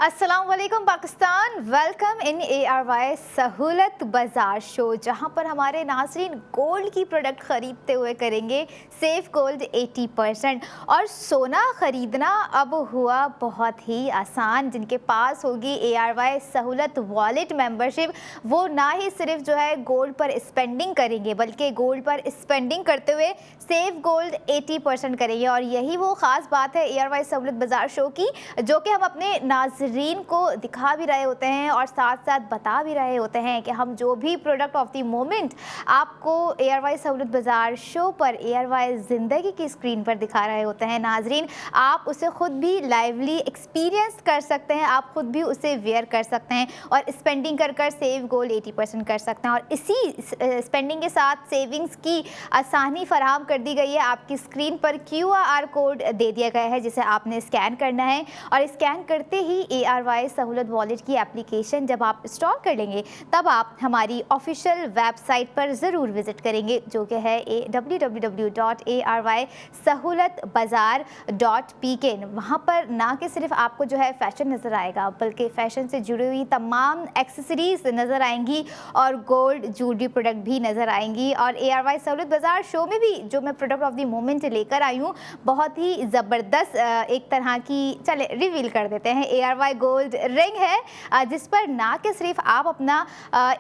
अस्सलाम वालेकुम Pakistan, welcome in ARY Sahulat Bazaar show, जहां पर हमारे नाज़रीन गोल्ड की प्रोडक्ट ख़रीदते हुए करेंगे सेफ गोल्ड 80%। और सोना ख़रीदना अब हुआ बहुत ही आसान। जिनके पास होगी ARY सहूलत वॉलेट मेंबरशिप, वो ना ही सिर्फ जो है गोल्ड पर स्पेंडिंग करेंगे बल्कि गोल्ड पर स्पेंडिंग करते हुए सेफ गोल्ड 80% करेंगे। और यही वो ख़ास बात है ARY सहूलत बाज़ार शो की, जो कि हम अपने नाज़रीन को दिखा भी रहे होते हैं और साथ साथ बता भी रहे होते हैं कि हम जो भी प्रोडक्ट ऑफ द मोमेंट आपको ARY सहूलत बाज़ार शो पर ARY ज़िंदगी की स्क्रीन पर दिखा रहे होते हैं नाज़रीन, आप उसे ख़ुद भी लाइवली एक्सपीरियंस कर सकते हैं, आप ख़ुद भी उसे वेयर कर सकते हैं और स्पेंडिंग कर सेव गोल्ड 80% कर सकते हैं। और इसी स्पेंडिंग के साथ सेविंग्स की आसानी फराहम कर दी गई है। आपकी स्क्रीन पर QR कोड दे दिया गया है जिसे आपने स्कैन करना है, और स्कैन करते ही ARY सहूलत वॉलेट की एप्लीकेशन जब आप इंस्टॉल कर लेंगे तब आप हमारी ऑफिशियल वेबसाइट पर ज़रूर विज़िट करेंगे, जो कि है www.arysahoolatbazaar.pk। वहाँ पर ना कि सिर्फ आपको जो है फ़ैशन नज़र आएगा बल्कि फ़ैशन से जुड़ी हुई तमाम एक्सेसरीज़ नज़र आएंगी और गोल्ड ज्वेलरी प्रोडक्ट भी नज़र आएंगी। और ARY सहूलत बाज़ार शो में भी जो मैं प्रोडक्ट ऑफ द मोमेंट लेकर आई हूँ, बहुत ही ज़बरदस्त एक तरह की, चले रिवील कर देते हैं, ARY गोल्ड रिंग है, जिस पर ना कि सिर्फ आप अपना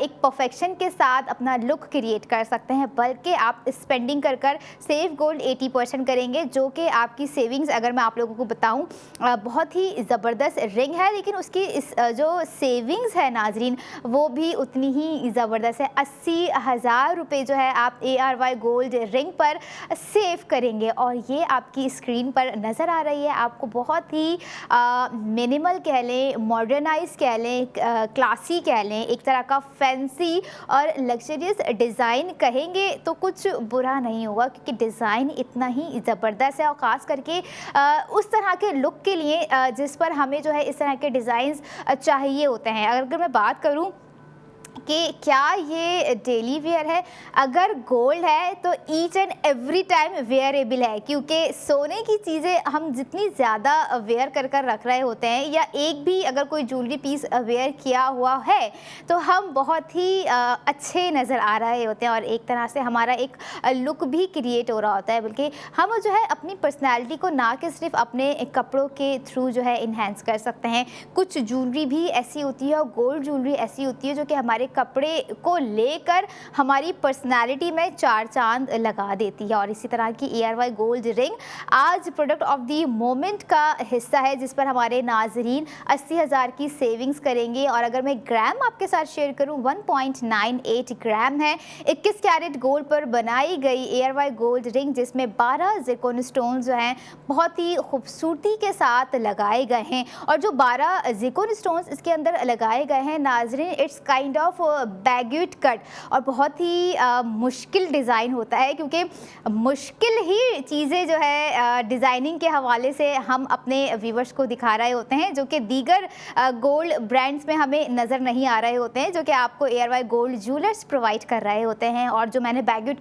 एक परफेक्शन के साथ अपना लुक क्रिएट कर सकते हैं बल्कि आप स्पेंडिंग कर सेव गोल्ड 80% करेंगे, जो कि आपकी सेविंग्स, अगर मैं आप लोगों को बताऊं, बहुत ही ज़बरदस्त रिंग है। लेकिन उसकी जो सेविंग्स है नाजरीन, वो भी उतनी ही ज़बरदस्त है। 80,000 रुपये जो है आप ARY गोल्ड रिंग पर सेव करेंगे और ये आपकी स्क्रीन पर नज़र आ रही है। आपको बहुत ही मिनिमल कह लें, मॉडर्नाइज कह लें, क्लासी कह लें, एक तरह का फैंसी और लग्जरियस डिज़ाइन कहेंगे तो कुछ बुरा नहीं होगा, क्योंकि डिज़ाइन इतना ही ज़बरदस्त है। और ख़ास करके उस तरह के लुक के लिए जिस पर हमें जो है इस तरह के डिज़ाइंस चाहिए होते हैं। अगर मैं बात करूँ कि क्या ये डेली वेयर है, अगर गोल्ड है तो each and every time wearable है, क्योंकि सोने की चीज़ें हम जितनी ज़्यादा वेयर कर रख रहे होते हैं, या एक भी अगर कोई ज्वेलरी पीस वेयर किया हुआ है तो हम बहुत ही अच्छे नज़र आ रहे होते हैं और एक तरह से हमारा एक लुक भी क्रिएट हो रहा होता है। बल्कि हम जो है अपनी पर्सनैलिटी को ना कि सिर्फ अपने कपड़ों के थ्रू जो है इन्हेंस कर सकते हैं। कुछ ज्वेलरी भी ऐसी होती है और गोल्ड ज्वेलरी ऐसी होती है जो कि हमारे कपड़े को लेकर हमारी पर्सनालिटी में चार चांद लगा देती है। और इसी तरह की ARY गोल्ड रिंग आज प्रोडक्ट ऑफ द मोमेंट का हिस्सा है, जिस पर हमारे नाजरीन 80,000 की सेविंग्स करेंगे। और अगर मैं ग्राम आपके साथ शेयर करूं, 1.98 ग्राम है 21 कैरेट गोल्ड पर बनाई गई ARY गोल्ड रिंग, जिसमें 12 ज़िरकॉन स्टोन जो हैं बहुत ही खूबसूरती के साथ लगाए गए हैं। और जो 12 ज़िरकॉन स्टोन्स इसके अंदर लगाए गए हैं नाजरीन, इट्स काइंड ऑफ बैग्यूट कट, और बहुत ही मुश्किल डिज़ाइन होता है, क्योंकि मुश्किल ही चीज़ें जो है डिज़ाइनिंग के हवाले से हम अपने व्यूवर्स को दिखा रहे होते हैं, जो कि दीगर गोल्ड ब्रांड्स में हमें नज़र नहीं आ रहे होते हैं, जो कि आपको ARY गोल्ड ज्वेलर्स प्रोवाइड कर रहे होते हैं। और जो मैंने बैग्यूट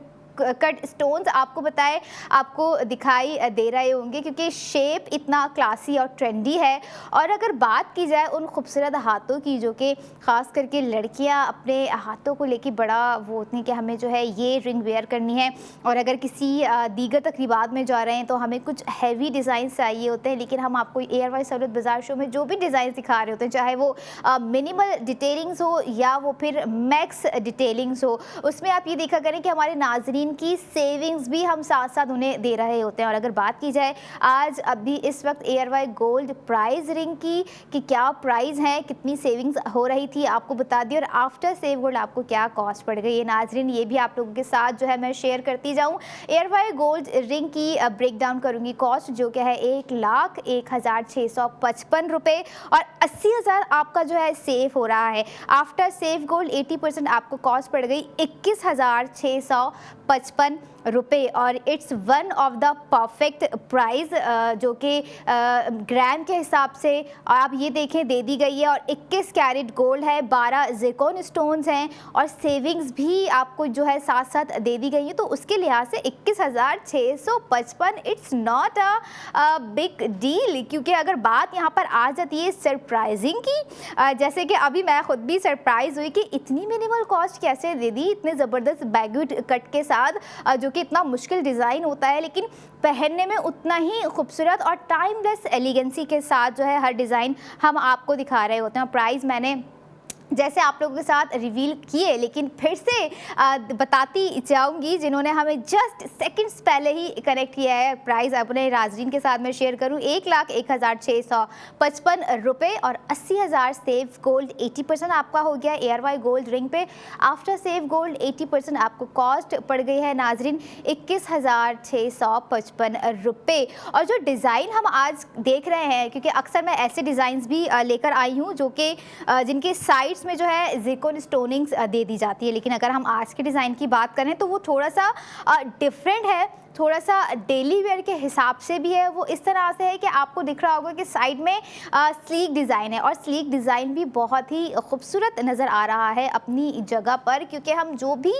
कट स्टोन्स आपको बताए, आपको दिखाई दे रहे होंगे, क्योंकि शेप इतना क्लासी और ट्रेंडी है। और अगर बात की जाए उन खूबसूरत हाथों की, जो कि ख़ास करके लड़कियां अपने हाथों को लेके बड़ा वो होती हैं कि हमें जो है ये रिंग वेयर करनी है, और अगर किसी दीगर तकरीबात में जा रहे हैं तो हमें कुछ हैवी डिज़ाइन चाहिए होते हैं। लेकिन हम आपको ARY सहूलत बाज़ार शो में जो भी डिज़ाइन दिखा रहे होते हैं, चाहे वो मिनिमल डिटेलिंग्स हो या वो फिर मैक्स डिटेलिंग्स हो, उसमें आप ये देखा करें कि हमारे नाजरीन की सेविंग्स भी हम साथ साथ उन्हें दे रहे होते हैं। और अगर बात की जाए आज अभी इस वक्त ARY गोल्ड प्राइस रिंग की कि क्या प्राइस है, कितनी सेविंग्स हो रही थी, आपको बता दी, और आफ्टर सेव गोल्ड आपको क्या कॉस्ट पड़ गई है नाजरीन, ये भी आप लोगों के साथ जो है मैं शेयर करती जाऊँ। ARY गोल्ड रिंग की ब्रेक डाउन करूँगी कॉस्ट, जो कि है 1,01,655 रुपये, और 80,000 आपका जो है सेव हो रहा है। आफ्टर सेव गोल्ड 80% आपको कॉस्ट पड़ गई 21,655 रुपए और it's one of the perfect price जो कि ग्राम के हिसाब से आप ये देखें दे दी गई है। और 21 कैरेट गोल्ड है, 12 ज़िरकॉन स्टोन्स हैं और सेविंग्स भी आपको जो है साथ साथ दे दी गई है। तो उसके लिहाज से 21,655 it's not a big deal, क्योंकि अगर बात यहाँ पर आ जाती है सरप्राइजिंग की, जैसे कि अभी मैं खुद भी सरप्राइज हुई कि इतनी मिनिमल कॉस्ट कैसे दे दी, इतने ज़बरदस्त बैगुट कट के साथ, जो कि इतना मुश्किल डिज़ाइन होता है लेकिन पहनने में उतना ही खूबसूरत और टाइमलेस एलिगेंसी के साथ जो है हर डिज़ाइन हम आपको दिखा रहे होते हैं। प्राइस मैंने जैसे आप लोगों के साथ रिवील किए, लेकिन फिर से बताती जाऊंगी जिन्होंने हमें जस्ट सेकंड्स पहले ही कनेक्ट किया है। प्राइस अपने नाज़रीन के साथ मैं शेयर करूं, 1,01,655 रुपये और 80,000 सेव गोल्ड 80% आपका हो गया ARY गोल्ड रिंग पे। आफ्टर सेव गोल्ड 80% आपको कॉस्ट पड़ गई है नाज़रीन 21,655 रुपये। और जो डिज़ाइन हम आज देख रहे हैं, क्योंकि अक्सर मैं ऐसे डिज़ाइंस भी लेकर आई हूँ जो कि जिनके साइड में जो है ज़िरकॉन स्टोनिंग्स दे दी जाती है, लेकिन अगर हम आज के डिज़ाइन की बात करें तो वो थोड़ा सा डिफरेंट है, थोड़ा सा डेली वेयर के हिसाब से भी है। वो इस तरह से है कि आपको दिख रहा होगा कि साइड में स्लीक डिज़ाइन है और स्लीक डिज़ाइन भी बहुत ही खूबसूरत नज़र आ रहा है अपनी जगह पर, क्योंकि हम जो भी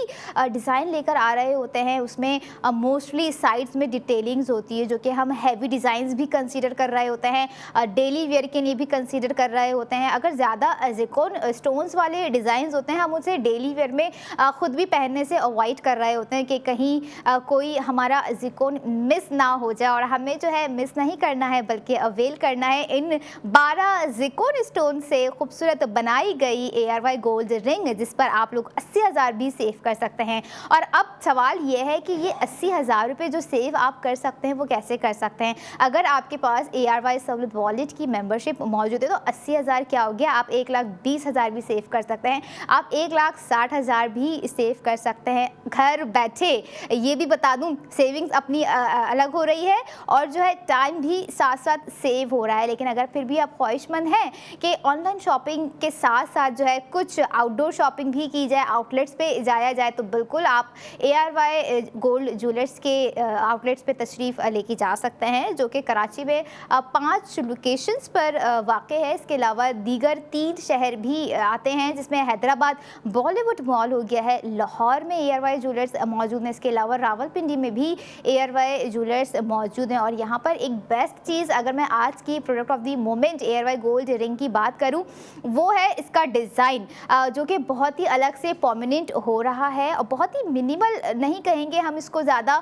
डिज़ाइन लेकर आ रहे होते हैं उसमें मोस्टली साइड्स में डिटेलिंग्स होती है, जो कि हम हैवी डिज़ाइंस भी कंसीडर कर रहे होते हैं, डेली वेयर के लिए भी कंसीडर कर रहे होते हैं। अगर ज़्यादा ज़िरकॉन स्टोन्स वाले डिज़ाइंस होते हैं हम उसे डेली वेयर में ख़ुद भी पहनने से अवॉइड कर रहे होते हैं कि कहीं कोई हमारा ज़िरकॉन मिस ना हो जाए, और हमें जो है मिस नहीं करना है बल्कि अवेल करना है इन 12 ज़िरकॉन स्टोन से खूबसूरत बनाई गई ARY गोल्ड रिंग, जिस पर आप लोग 80,000 भी सेव कर सकते हैं। और अब सवाल ये है कि ये 80,000 रुपये जो सेव आप कर सकते हैं वो कैसे कर सकते हैं। अगर आपके पास ARY सहूलत वॉलेट की मेंबरशिप मौजूद है तो 80,000 क्या हो गया, आप 1,20,000 भी सेव कर सकते हैं, आप 1,60,000 भी सेव कर सकते हैं घर बैठे। ये भी बता दूं, सेविंग्स अपनी अलग हो रही है और जो है टाइम भी साथ साथ सेव हो रहा है। लेकिन अगर फिर भी आप ख्वाहिशमंद हैं कि ऑनलाइन शॉपिंग के साथ साथ जो है कुछ आउटडोर शॉपिंग भी की जाए, आउटलेट्स पे जाया जाए, तो बिल्कुल आप ARY गोल्ड ज्वेलर्स के आउटलेट्स पे तशरीफ़ लेके जा सकते हैं, जो कि कराची में 5 लोकेशंस पर वाक़ है। इसके अलावा दीगर 3 शहर भी आते हैं, जिसमें हैदराबाद बॉलीवुड मॉल हो गया है, लाहौर में ARY ज्वेलर्स मौजूद हैं, इसके अलावा रावलपिंडी में भी ARY ज्वेलर्स मौजूद हैं। और यहाँ पर एक बेस्ट चीज़, अगर मैं आज की product of the moment ARY gold ring की बात करूँ, वो है इसका डिज़ाइन, जो कि बहुत ही अलग से प्रोमिनेंट हो रहा है और बहुत ही मिनिमल नहीं कहेंगे हम इसको, ज़्यादा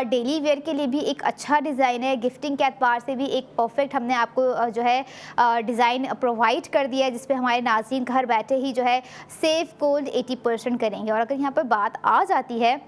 डेली वेयर के लिए भी एक अच्छा डिज़ाइन है। गिफ्टिंग के एतबार से भी एक परफेक्ट हमने आपको जो है डिज़ाइन प्रोवाइड कर दिया है, जिस पे हमारे नाज़रीन घर बैठे ही जो है सेव गोल्ड 80% करेंगे। और अगर यहाँ पर बात आ जाती है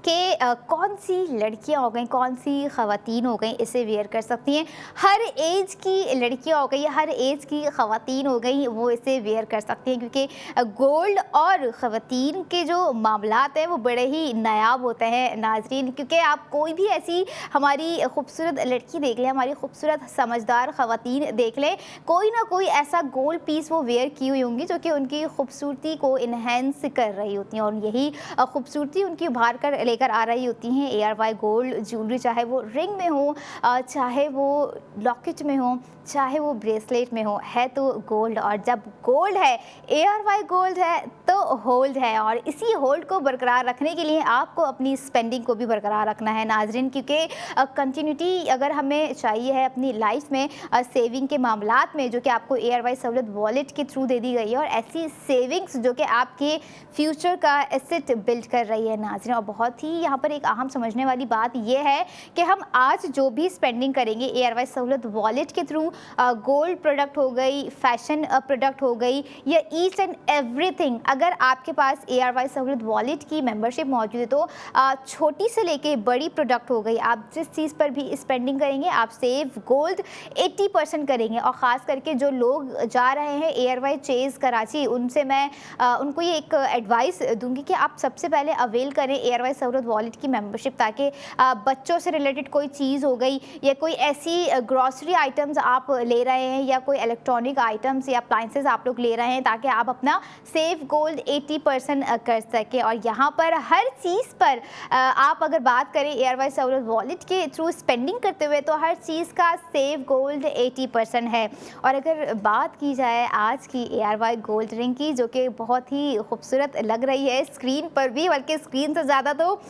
कि कौन सी लड़कियां हो गई, कौन सी ख़वातीन हो गई इसे वेयर कर सकती हैं, हर एज की लड़कियां हो गई, हर एज की ख़वातीन हो गई, वो इसे वेयर कर सकती हैं, क्योंकि गोल्ड और ख़वातीन के जो मामलात हैं वो बड़े ही नायाब होते हैं नाजरीन। क्योंकि आप कोई भी ऐसी हमारी खूबसूरत लड़की देख लें, हमारी खूबसूरत समझदार ख़वातीन देख लें, कोई ना कोई ऐसा गोल्ड पीस वो वेयर की हुई होंगी जो कि उनकी खूबसूरती को इन्हेंस कर रही होती हैं, और यही खूबसूरती उनकी उभार कर लेकर आ रही होती हैं ARY गोल्ड ज्वेलरी, चाहे वो रिंग में हो, चाहे वो लॉकेट में हो, चाहे वो ब्रेसलेट में हो, है तो गोल्ड। और जब गोल्ड है, ARY गोल्ड है, तो होल्ड है। और इसी होल्ड को बरकरार रखने के लिए आपको अपनी स्पेंडिंग को भी बरकरार रखना है नाजरीन, क्योंकि कंटिन्यूटी अगर हमें चाहिए है अपनी लाइफ में, सेविंग के मामलात में, जो कि आपको ARY सहूलत वॉलेट के थ्रू दे दी गई है, और ऐसी सेविंग्स जो कि आपके फ्यूचर का एसेट बिल्ड कर रही है नाजरीन। और बहुत ही यहाँ पर एक अहम समझने वाली बात यह है कि हम आज जो भी स्पेंडिंग करेंगे ARY सहूलत वॉलेट के थ्रू, गोल्ड प्रोडक्ट हो गई, फैशन प्रोडक्ट हो गई, या ईच एंड एवरीथिंग, अगर आपके पास ARY सहूलत वॉलेट की मेंबरशिप मौजूद है तो छोटी से लेके बड़ी प्रोडक्ट हो गई, आप जिस चीज़ पर भी स्पेंडिंग करेंगे आप सेव गोल्ड 80% करेंगे। और ख़ास करके जो लोग जा रहे हैं ARY चेज़ कराची, उनको ये एक एडवाइस दूंगी कि आप सबसे पहले अवेल करें ARY सहूलत वॉलेट की मेंबरशिप, ताकि बच्चों से रिलेटेड कोई चीज़ हो गई या कोई ऐसी ग्रॉसरी आइटम्स आप ले रहे हैं या कोई इलेक्ट्रॉनिक आइटम्स या अप्लाइंसेस आप लोग ले रहे हैं, ताकि आप अपना सेव गोल्ड 80% कर सकें। और यहाँ पर हर चीज़ पर आप अगर बात करें एयरवाई सहूलत वॉलेट के थ्रू स्पेंडिंग करते हुए, तो हर चीज़ का सेव गोल्ड 80% है। और अगर बात की जाए आज की एयरवाई गोल्ड रिंग की, जो कि बहुत ही खूबसूरत लग रही है स्क्रीन पर भी, बल्कि स्क्रीन से ज़्यादा तो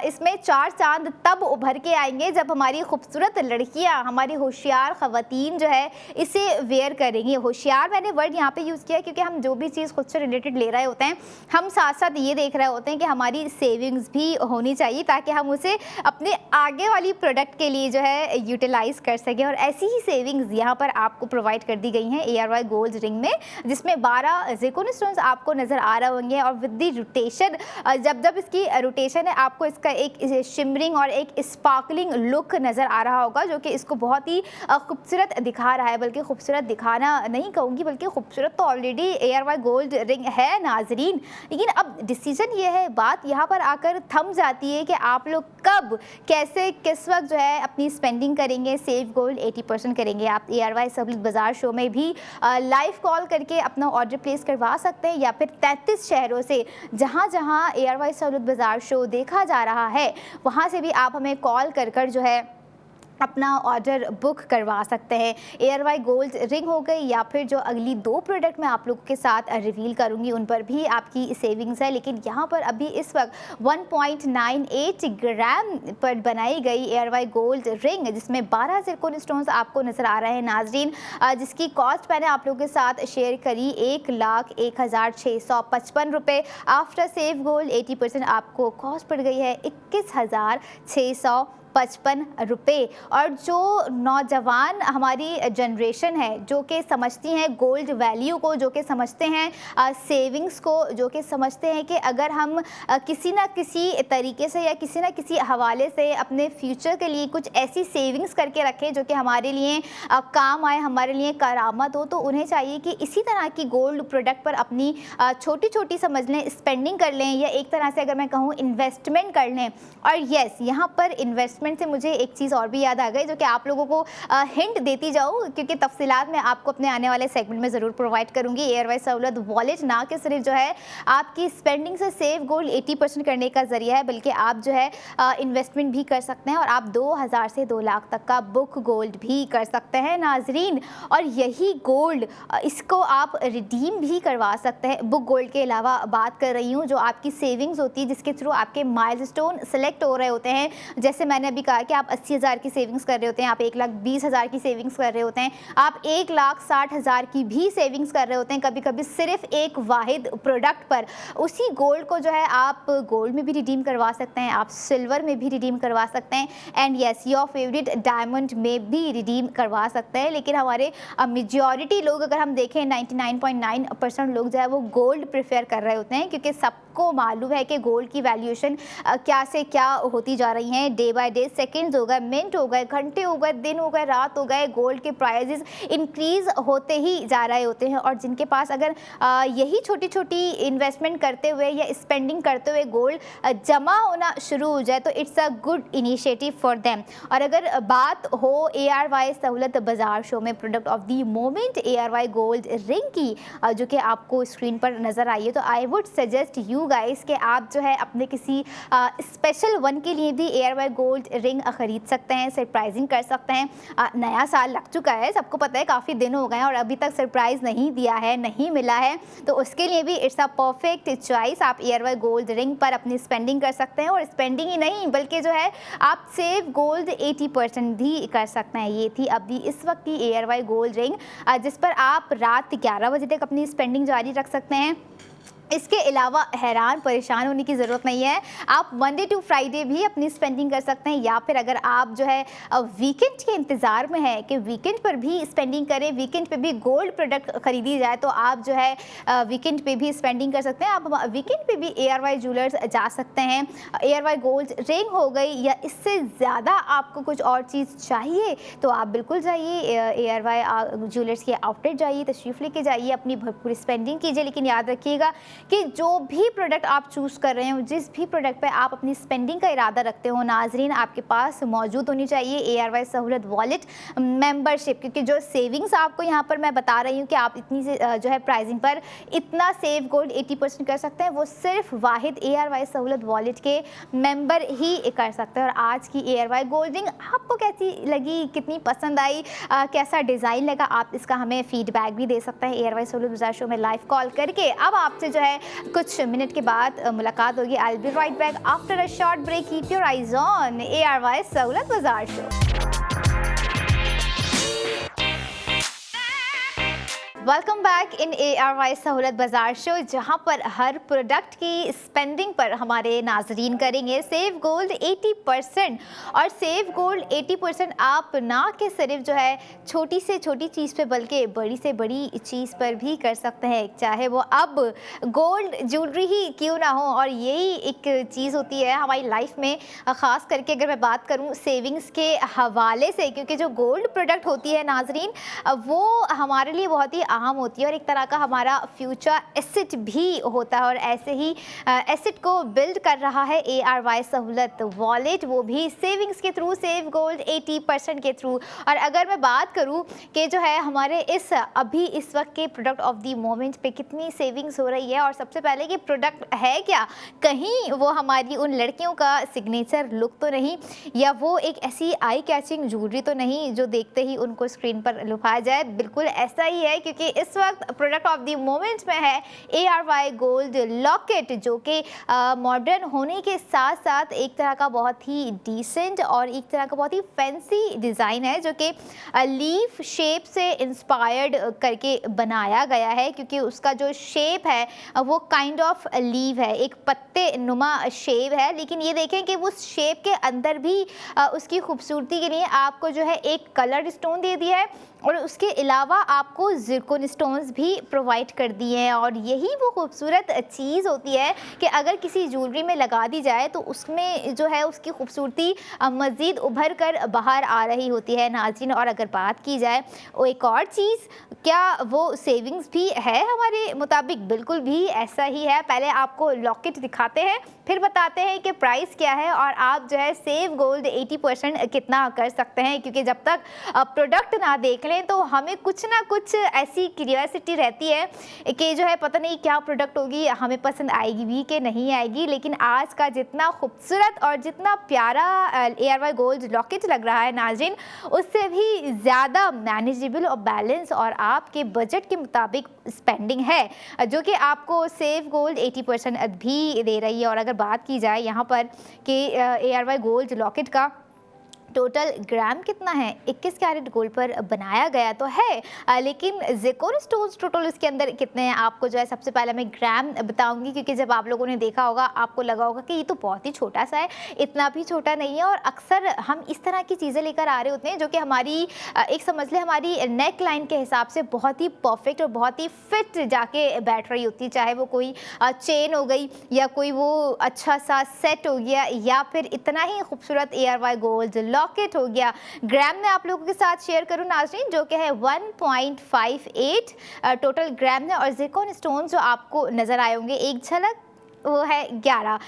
इसमें 4 चांद तब उभर के आएंगे जब हमारी खूबसूरत लड़कियां, हमारी होशियार ख़वातीन जो है इसे वेयर करेंगी। होशियार मैंने वर्ड यहाँ पे यूज़ किया क्योंकि हम जो भी चीज़ खुद से रिलेटेड ले रहे होते हैं, हम साथ साथ ये देख रहे होते हैं कि हमारी सेविंग्स भी होनी चाहिए, ताकि हम उसे अपने आगे वाली प्रोडक्ट के लिए जो है यूटिलाइज़ कर सकें। और ऐसी ही सेविंग्स यहाँ पर आपको प्रोवाइड कर दी गई हैं एयरवाई गोल्ड रिंग में, जिसमें 12 ज़िरकोनिया स्टोन्स आपको नज़र आ रहे होंगे। और विद द रोटेशन, जब जब इसकी रोटेशन है, आपको इसका एक शिमरिंग और एक स्पार्कलिंग लुक नज़र आ रहा होगा, जो कि इसको बहुत ही खूबसूरत दिखा रहा है। बल्कि खूबसूरत दिखाना नहीं कहूँगी, बल्कि खूबसूरत तो ऑलरेडी एयरवाई गोल्ड रिंग है नाजरीन। लेकिन अब डिसीजन ये है, बात यहाँ पर आकर थम जाती है कि आप लोग कब, कैसे, किस वक्त जो है अपनी स्पेंडिंग करेंगे, सेव गोल्ड 80% करेंगे। आप एयरवाई सहूलत बाज़ार शो में भी लाइव कॉल करके अपना ऑर्डर प्लेस करवा सकते हैं, या फिर 33 शहरों से जहाँ जहाँ एयरवाई सहूलत बाज़ार शो देखा जा रहा है, वहाँ से भी आप हमें कॉल कर कर जो है अपना ऑर्डर बुक करवा सकते हैं। एयरवाई गोल्ड रिंग हो गई, या फिर जो अगली 2 प्रोडक्ट मैं आप लोगों के साथ रिवील करूंगी, उन पर भी आपकी सेविंग्स है। लेकिन यहाँ पर अभी इस वक्त 1.98 ग्राम पर बनाई गई एयरवाई गोल्ड रिंग, जिसमें 12 ज़िरकोनिया स्टोन्स आपको नज़र आ रहे हैं नाजरीन, जिसकी कॉस्ट मैंने आप लोगों के साथ शेयर करी 1,01,655 रुपये। आफ्टर सेव गोल्ड 80% आपको कॉस्ट पड़ गई है 21,655 रुपये। और जो नौजवान हमारी जनरेशन है, जो कि समझती हैं गोल्ड वैल्यू को, जो कि समझते हैं सेविंग्स को, जो कि समझते हैं कि अगर हम किसी ना किसी तरीके से या किसी ना किसी हवाले से अपने फ्यूचर के लिए कुछ ऐसी सेविंग्स करके रखें जो कि हमारे लिए काम आए, हमारे लिए करामत हो, तो उन्हें चाहिए कि इसी तरह की गोल्ड प्रोडक्ट पर अपनी छोटी छोटी समझ लें स्पेंडिंग कर लें, या एक तरह से अगर मैं कहूँ इन्वेस्टमेंट कर लें। और येस, यहाँ पर इन्वेस्टमेंट से मुझे एक चीज़ और भी याद आ गई, जो कि आप लोगों को हिंट देती जाऊँ, क्योंकि तफसीलात मैं आपको अपने आने वाले सेगमेंट में ज़रूर प्रोवाइड करूँगी। एयरवाई सहूलत वॉलेट ना कि सिर्फ जो है आपकी स्पेंडिंग से सेव गोल्ड 80% करने का ज़रिया है, बल्कि आप जो है इन्वेस्टमेंट भी कर सकते हैं, और आप 2,000 से 2 लाख तक का बुक गोल्ड भी कर सकते हैं नाजरीन। और यही गोल्ड, इसको आप रिडीम भी करवा सकते हैं। बुक गोल्ड के अलावा बात कर रही हूँ जो आपकी सेविंग्स होती है, जिसके थ्रू आपके माइलस्टोन सेलेक्ट हो रहे होते हैं। जैसे मैंने अभी कहा कि आप 80,000 की सेविंग्स कर रहे होते हैं, आप 1,20,000 की सेविंग्स कर रहे होते हैं, आप 1,60,000 की भी सेविंग्स कर रहे होते हैं, कभी कभी सिर्फ एक वाहिद प्रोडक्ट पर। उसी गोल्ड को जो है आप गोल्ड में भी रिडीम करवा सकते हैं, आप सिल्वर में भी रिडीम करवा सकते हैं, and yes, your favourite diamond में भी रिडीम करवा सकते हैं। लेकिन हमारे मेजॉरिटी लोग, अगर हम देखें 99.9% लोग जो है वो गोल्ड प्रेफर कर रहे होते हैं, क्योंकि सबको मालूम है कि गोल्ड की वैल्यूएशन क्या से क्या होती जा रही हैं डे बाय डे। सेकंड्स हो गए, मिनट हो गए, घंटे हो गए, दिन हो गए, रात हो गए, गोल्ड के प्राइजेस इंक्रीज होते ही जा रहे होते हैं। और जिनके पास अगर यही छोटी छोटी इन्वेस्टमेंट करते हुए या स्पेंडिंग करते हुए गोल्ड जमा होना शुरू हो जाए, तो it's a good initiative for them. और अगर बात हो एयरवाई सहूलत बाजार शो में product of the moment ARY gold ring की, जो कि आपको स्क्रीन पर नज़र आई है, तो I would suggest you guys कि आप जो है अपने किसी स्पेशल वन के लिए भी एयरवाई गोल्ड रिंग खरीद सकते हैं, सरप्राइजिंग कर सकते हैं। नया साल लग चुका है, सबको पता है, काफ़ी दिन हो गए हैं और अभी तक सरप्राइज़ नहीं दिया है, नहीं मिला है, तो उसके लिए भी इट्स अ परफेक्ट चॉइस। आप एयरवाई गोल्ड रिंग पर अपनी स्पेंडिंग कर सकते हैं, और स्पेंडिंग ही नहीं बल्कि जो है आप सेव गोल्ड 80% भी कर सकते हैं। ये थी अभी इस वक्त की एयरवाई गोल्ड रिंग, जिस पर आप रात 11 बजे तक अपनी स्पेंडिंग जारी रख सकते हैं। इसके अलावा हैरान परेशान होने की ज़रूरत नहीं है, आप मंडे टू फ्राइडे भी अपनी स्पेंडिंग कर सकते हैं, या फिर अगर आप जो है वीकेंड के इंतज़ार में है कि वीकेंड पर भी स्पेंडिंग करें, वीकेंड पे भी गोल्ड प्रोडक्ट खरीदी जाए, तो आप जो है वीकेंड पे भी स्पेंडिंग कर सकते हैं। आप वीकेंड पे भी एयरवाई ज्वेलर्स जा सकते हैं। एयरवाई गोल्ड रिंग हो गई, या इससे ज़्यादा आपको कुछ और चीज़ चाहिए, तो आप बिल्कुल जाइए एयरवाई ज्वेलर्स के आउटलेट जाइए, तशरीफ़ लेके जाइए, अपनी भरपूर स्पेंडिंग कीजिए। लेकिन याद रखिएगा कि जो भी प्रोडक्ट आप चूज़ कर रहे हो, जिस भी प्रोडक्ट पे आप अपनी स्पेंडिंग का इरादा रखते हो नाजरीन, आपके पास मौजूद होनी चाहिए ARY सहूलत वॉलेट मेंबरशिप। क्योंकि जो सेविंग्स आपको यहाँ पर मैं बता रही हूँ कि आप इतनी से जो है प्राइसिंग पर इतना सेव गोल्ड 80% कर सकते हैं, वो सिर्फ वाहिद ARY सहूलत वॉलेट के मेंबर ही कर सकते हैं। और आज की ARY गोल्ड रिंग आपको कैसी लगी, कितनी पसंद आई, कैसा डिज़ाइन लगा, आप इसका हमें फीडबैक भी दे सकते हैं ARY सहूलत बाज़ार शो में लाइव कॉल करके। अब आपसे जो है कुछ मिनट के बाद मुलाकात होगी। I will be right back after a short break. Keep your eyes on ARY Sahulat Bazaar show. Welcome back in ARY Sahulat Bazaar show, जहां पर हर प्रोडक्ट की स्पेंडिंग पर हमारे नाजरीन करेंगे सेव गोल्ड 80%। और सेव गोल्ड 80% आप ना कि सिर्फ जो है छोटी से छोटी चीज़ पे बल्कि बड़ी से बड़ी चीज़ पर भी कर सकते हैं, चाहे वो अब गोल्ड ज्वेलरी ही क्यों ना हो। और यही एक चीज़ होती है हमारी लाइफ में, ख़ास करके अगर मैं बात करूँ सेविंग्स के हवाले से, क्योंकि जो गोल्ड प्रोडक्ट होती है नाजरीन वो हमारे लिए बहुत ही अहम होती है और एक तरह का हमारा फ्यूचर एसेट भी होता है। और ऐसे ही एसेट को बिल्ड कर रहा है ARY सहूलत वॉलेट, वो भी सेविंग्स के थ्रू, सेव गोल्ड 80% के थ्रू। और अगर मैं बात करूं कि जो है हमारे इस वक्त के प्रोडक्ट ऑफ द मोमेंट पे कितनी सेविंग्स हो रही है, और सबसे पहले कि प्रोडक्ट है क्या, कहीं वो हमारी उन लड़कियों का सिग्नेचर लुक तो नहीं, या वो एक ऐसी आई कैचिंग ज्वेलरी तो नहीं जो देखते ही उनको स्क्रीन पर लुभाया जाए। बिल्कुल ऐसा ही है, क्योंकि इस वक्त प्रोडक्ट ऑफ द मोमेंट में है ARY गोल्ड लॉकेट, जो कि मॉडर्न होने के साथ साथ एक तरह का बहुत ही डिसेंट और एक तरह का बहुत ही फैंसी डिज़ाइन है, जो कि लीफ शेप से इंस्पायर्ड करके बनाया गया है। क्योंकि उसका जो शेप है वो काइंड ऑफ लीव है, एक पत्ते नुमा शेप है। लेकिन ये देखें कि उस शेप के अंदर भी उसकी खूबसूरती के लिए आपको जो है एक कलर्ड स्टोन दे दिया है, और उसके अलावा आपको ज़िरकॉन स्टोन्स भी प्रोवाइड कर दिए हैं। और यही वो खूबसूरत चीज़ होती है कि अगर किसी ज्वेलरी में लगा दी जाए तो उसमें जो है उसकी खूबसूरती मज़ीद उभर कर बाहर आ रही होती है नाज़रीन। और अगर बात की जाए वो एक और चीज़, क्या वो सेविंग्स भी है हमारे मुताबिक? बिल्कुल भी ऐसा ही है। पहले आपको लॉकेट दिखाते हैं, फिर बताते हैं कि प्राइस क्या है और आप जो है सेव गोल्ड 80% कितना कर सकते हैं। क्योंकि जब तक प्रोडक्ट ना देख लें तो हमें कुछ ना कुछ ऐसी क्यूरियोसिटी रहती है कि जो है पता नहीं क्या प्रोडक्ट होगी, हमें पसंद आएगी भी कि नहीं आएगी। लेकिन आज का जितना खूबसूरत और जितना प्यारा ARY गोल्ड लॉकेट लग रहा है नाज़रीन, उससे भी ज़्यादा मैनेजेबल और बैलेंस और आपके बजट के मुताबिक स्पेंडिंग है, जो कि आपको सेव गोल्ड 80% भी दे रही है। और अगर बात की जाए यहाँ पर कि ARY गोल्ड लॉकेट का टोटल ग्राम कितना है, 21 कैरेट गोल्ड पर बनाया गया तो है, लेकिन ज़िरकॉन स्टोन्स टोटल इसके अंदर कितने हैं आपको जो है सबसे पहले मैं ग्राम बताऊंगी। क्योंकि जब आप लोगों ने देखा होगा आपको लगा होगा कि ये तो बहुत ही छोटा सा है, इतना भी छोटा नहीं है। और अक्सर हम इस तरह की चीज़ें लेकर आ रहे होते हैं जो कि हमारी एक समझ लें हमारी नेक लाइन के हिसाब से बहुत ही परफेक्ट और बहुत ही फिट जाके बैठ रही होती है। चाहे वो कोई चेन हो गई या कोई वो अच्छा सा सेट हो गया या फिर इतना ही खूबसूरत ARY गोल्ड लॉकेट हो गया। ग्राम में आप लोगों के साथ शेयर करूं नाज़रीन, जो कि है 1.58 टोटल ग्राम है। और ज़िरकॉन स्टोन जो आपको नज़र आए होंगे एक झलक, वो है 11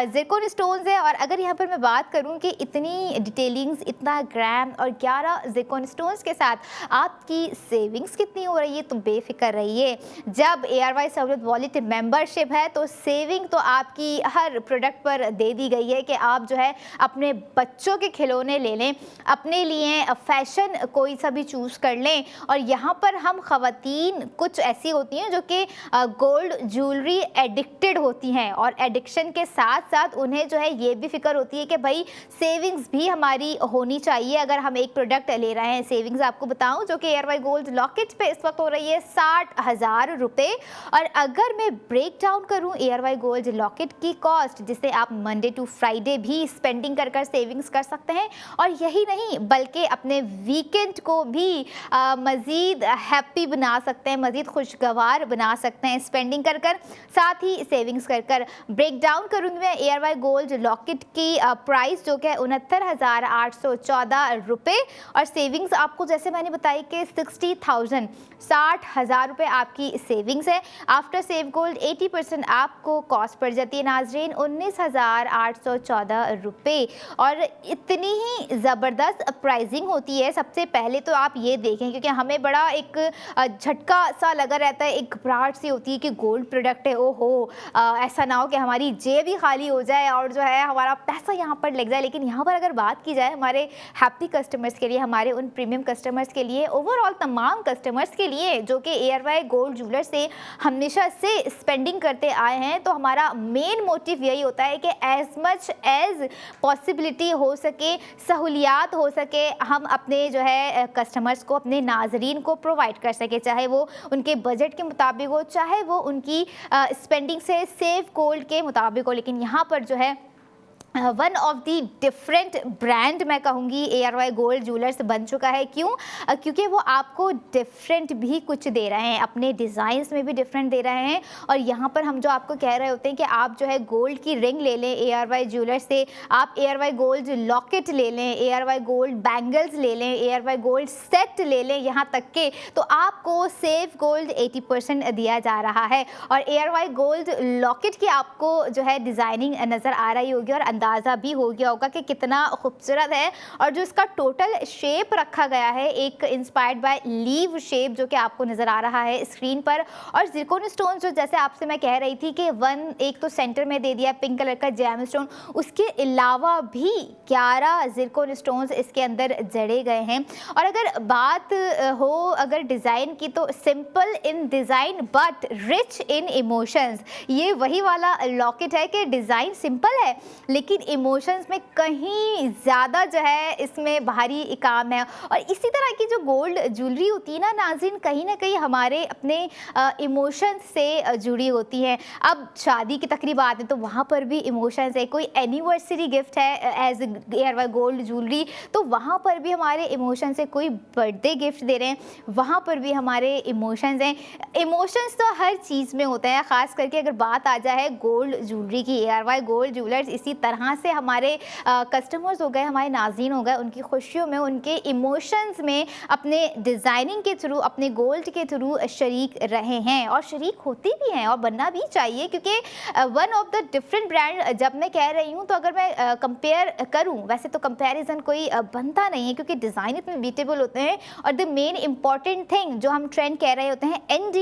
ज़िरकॉन स्टोन्स है। और अगर यहाँ पर मैं बात करूँ कि इतनी डिटेलिंग्स, इतना ग्राम और 11 ज़िरकॉन स्टोन्स के साथ आपकी सेविंग्स कितनी हो रही है, तो बेफिक्र रहिए। जब ARY सहूलत वॉलेट मेंबरशिप है तो सेविंग तो आपकी हर प्रोडक्ट पर दे दी गई है कि आप जो है अपने बच्चों के खिलौने ले लें, अपने लिए फैशन कोई सा भी चूज़ कर लें। और यहाँ पर हम ख़वातीन कुछ ऐसी होती हैं जो कि गोल्ड ज्वेलरी एडिक्टेड होती हैं, और एडिक्शन के साथ साथ उन्हें जो है ये भी फिक्र होती है कि भाई सेविंग्स भी हमारी होनी चाहिए। अगर हम एक प्रोडक्ट ले रहे हैं, सेविंग्स आपको बताऊं जो कि ARY गोल्ड लॉकेट पे इस वक्त हो रही है 60,000 रुपये। और अगर मैं ब्रेक डाउन करूं ARY गोल्ड लॉकेट की कॉस्ट, जिसे आप मंडे टू फ्राइडे भी स्पेंडिंग कर कर सेविंग्स कर सकते हैं, और यही नहीं बल्कि अपने वीकेंड को भी मज़ीद हैप्पी बना सकते हैं, मज़ीद खुशगवार बना सकते हैं स्पेंडिंग कर कर, साथ ही सेविंग सेविंग्स कर ब्रेक डाउन करूँगी मैं ARY गोल्ड लॉकेट की प्राइस जो कि 69,814 रुपये, और सेविंग्स आपको जैसे मैंने बताई कि 60,000 60,000 रुपये आपकी सेविंग्स है। आफ्टर सेव गोल्ड 80% आपको कॉस्ट पड़ जाती है नाजरीन 19,814 रुपये, और इतनी ही ज़बरदस्त प्राइसिंग होती है। सबसे पहले तो आप ये देखें, क्योंकि हमें बड़ा एक झटका सा लगा रहता है, एक घबराहट सी होती है कि गोल्ड प्रोडक्ट है, ओहो ऐसा ना हो कि हमारी जेब ही खाली हो जाए और जो है हमारा पैसा यहाँ पर लग जाए। लेकिन यहाँ पर अगर बात की जाए हमारे हैप्पी कस्टमर्स के लिए, हमारे उन प्रीमियम कस्टमर्स के लिए, ओवरऑल तमाम कस्टमर्स के लिए जो कि ARY गोल्ड ज्वेलर्स से हमेशा से स्पेंडिंग करते आए हैं, तो हमारा मेन मोटिव यही होता है कि एज मच एज पॉसिबिलिटी हो सके, सहूलियात हो सके, हम अपने जो है कस्टमर्स को, अपने नाजरीन को प्रोवाइड कर सके, चाहे वो उनके बजट के मुताबिक हो, चाहे वो उनकी स्पेंडिंग से सेव गोल्ड के मुताबिक हो। लेकिन यहाँ पर जो है one of the different brand मैं कहूँगी ARY गोल्ड ज्वेलर्स बन चुका है। क्यों? क्योंकि वो आपको डिफरेंट भी कुछ दे रहे हैं, अपने डिज़ाइंस में भी डिफरेंट दे रहे हैं। और यहाँ पर हम जो आपको कह रहे होते हैं कि आप जो है गोल्ड की रिंग ले लें ARY ज्वेलर्स से, आप ARY गोल्ड लॉकेट ले लें, ARY गोल्ड बैंगल्स ले लें, ARY गोल्ड सेट ले लें, यहाँ तक के तो आपको सेव गोल्ड 80% दिया जा रहा है। और ARY गोल्ड लॉकेट की आपको जो है डिज़ाइनिंग नज़र आ रही होगी और अंदाज़ा भी हो गया होगा कि कितना खूबसूरत है। और जो इसका टोटल शेप रखा गया है, एक इंस्पायर्ड बाय लीव शेप जो कि आपको नज़र आ रहा है स्क्रीन पर। और ज़िरकोन स्टोन जो जैसे आपसे मैं कह रही थी कि एक तो सेंटर में दे दिया पिंक कलर का जेम स्टोन, उसके अलावा भी 11 ज़िरकोन स्टोन्स इसके अंदर जड़े गए हैं। और अगर बात हो अगर डिज़ाइन की, तो simple in design but rich in emotions, ये वही वाला लॉकेट है कि डिज़ाइन सिंपल है लेकिन इमोशंस में कहीं ज़्यादा जो है इसमें भारी काम है। और इसी तरह की जो गोल्ड ज्वेलरी होती है ना नाज़रीन, कहीं ना कहीं हमारे अपने इमोशंस से जुड़ी होती है। अब शादी की तकरीबात है तो वहाँ पर भी इमोशंस है, कोई एनिवर्सरी गिफ्ट है एज ARY गोल्ड ज्वेलरी तो वहाँ पर भी हमारे इमोशंस है, कोई बर्थडे गिफ्ट दे रहे हैं वहाँ पर भी हमारे इमोशंस हैं। इमोशंस तो हर चीज़ में होते हैं, ख़ास करके अगर बात आ जाए गोल्ड ज्वेलरी की। ARY गोल्ड ज्वेलर्स इसी तरह से हमारे कस्टमर्स हो गए, हमारे नाज़रीन हो गए, उनकी खुशियों में, उनके इमोशंस में अपने डिज़ाइनिंग के थ्रू, अपने गोल्ड के थ्रू शरीक रहे हैं और शरीक होती भी हैं और बनना भी चाहिए। क्योंकि one of the different brand जब मैं कह रही हूँ तो अगर मैं कंपेयर करूँ, वैसे तो कंपैरिजन कोई बनता नहीं है क्योंकि डिज़ाइन इतने ब्यूटीफुल होते हैं। और द मेन इंपॉर्टेंट थिंग जो हम ट्रेंड कह रहे होते हैं ND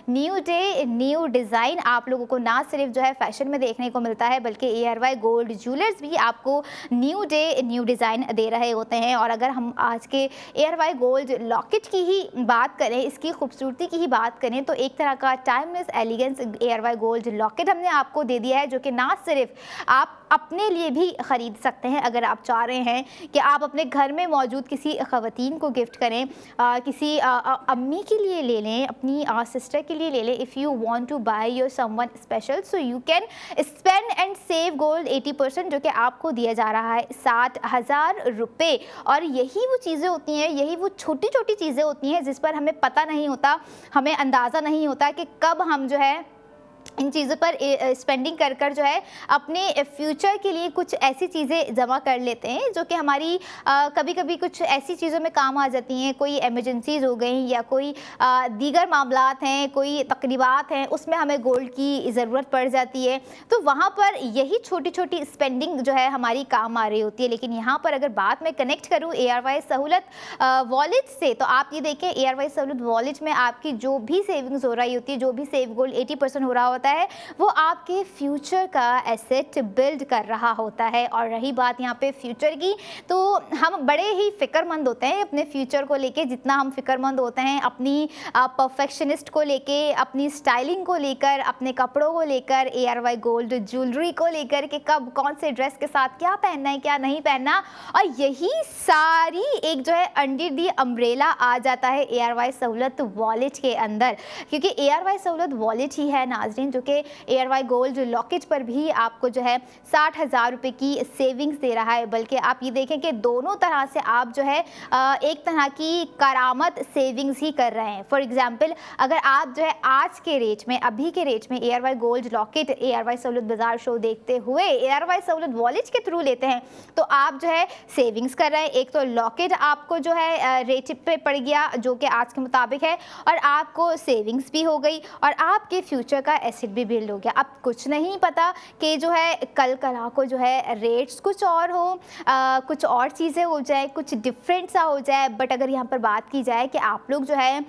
new day new design, आप लोगों को ना सिर्फ जो है फैशन में देखने को मिलता है बल्कि ARY गोल्ड ज्वेलर्स भी आपको न्यू डे न्यू डिज़ाइन दे रहे होते हैं। और अगर हम आज के ARY गोल्ड लॉकेट की ही बात करें, इसकी खूबसूरती की ही बात करें, तो एक तरह का timeless elegance ARY gold locket हमने आपको दे दिया है, जो कि ना सिर्फ आप अपने लिए भी ख़रीद सकते हैं अगर आप चाह रहे हैं कि आप अपने घर में मौजूद किसी ख़वातीन को गिफ्ट करें, किसी अम्मी के लिए ले लें, अपनी सिस्टर के लिए ले लें। If you want to buy your someone special so you can spend and save gold 80%, जो कि आपको दिया जा रहा है 60,000 रुपये। और यही वो चीज़ें होती हैं, यही वो छोटी छोटी चीज़ें होती हैं जिस पर हमें पता नहीं होता, हमें अंदाज़ा नहीं होता कि कब हम जो है इन चीज़ों पर स्पेंडिंग कर कर जो है अपने फ्यूचर के लिए कुछ ऐसी चीज़ें जमा कर लेते हैं जो कि हमारी कभी कभी कुछ ऐसी चीज़ों में काम आ जाती हैं। कोई एमरजेंसीज हो गई या कोई दीगर मामलात हैं, कोई तकरीबात हैं, उसमें हमें गोल्ड की ज़रूरत पड़ जाती है, तो वहाँ पर यही छोटी छोटी स्पेंडिंग जो है हमारी काम आ रही होती है। लेकिन यहाँ पर अगर बात मैं कनेक्ट करूँ ARY सहूलत वॉलेट से, तो आप ये देखें ARY सहूलत वॉलेट में आपकी जो भी सेविंग्स हो रही होती है, जो भी सेव गोल्ड 80% हो रहा होता है, वो आपके फ्यूचर का एसेट बिल्ड कर रहा होता है। और रही बात यहाँ पे फ्यूचर की, तो हम बड़े ही फिक्रमंद होते हैं अपने फ्यूचर को लेके, जितना हम फिक्रमंद होते हैं अपनी परफेक्शनिस्ट को लेके, अपनी स्टाइलिंग को लेकर, अपने कपड़ों को लेकर, ARY गोल्ड ज्वेलरी को लेकर कि कब कौन से ड्रेस के साथ क्या पहनना है क्या नहीं पहनना। और यही सारी एक जो है अंडर दी अम्ब्रेला आ जाता है ARY सहूलत वॉलेट के अंदर, क्योंकि ARY सहूलत वॉलेट ही है नाज़रीन नाजरीन, जो कि ARY गोल्ड लॉकेट पर भी आपको जो है 60,000 रुपये की सेविंग्स दे रहा है। बल्कि आप ये देखें कि दोनों तरह से आप जो है एक तरह की करामत सेविंग्स ही कर रहे हैं। फॉर एग्जांपल, अगर आप जो है आज के रेट में, अभी के रेट में ARY gold locket ARY Sahulat Bazaar show देखते हुए ARY सहूलत वॉलेट के थ्रू लेते हैं तो आप जो है सेविंग्स कर रहे हैं। एक तो लॉकेट आपको जो है रेट पे पड़ गया जो कि आज के मुताबिक है, और आपको सेविंग्स भी हो गई और आपके फ्यूचर का एसेट भी बिल्ड हो गया। अब कुछ नहीं पता कि जो है कल कला को जो है रेट्स कुछ और हो, कुछ और चीज़ें हो जाए, कुछ डिफरेंट सा हो जाए। बट अगर यहाँ पर बात की जाए कि आप लोग जो है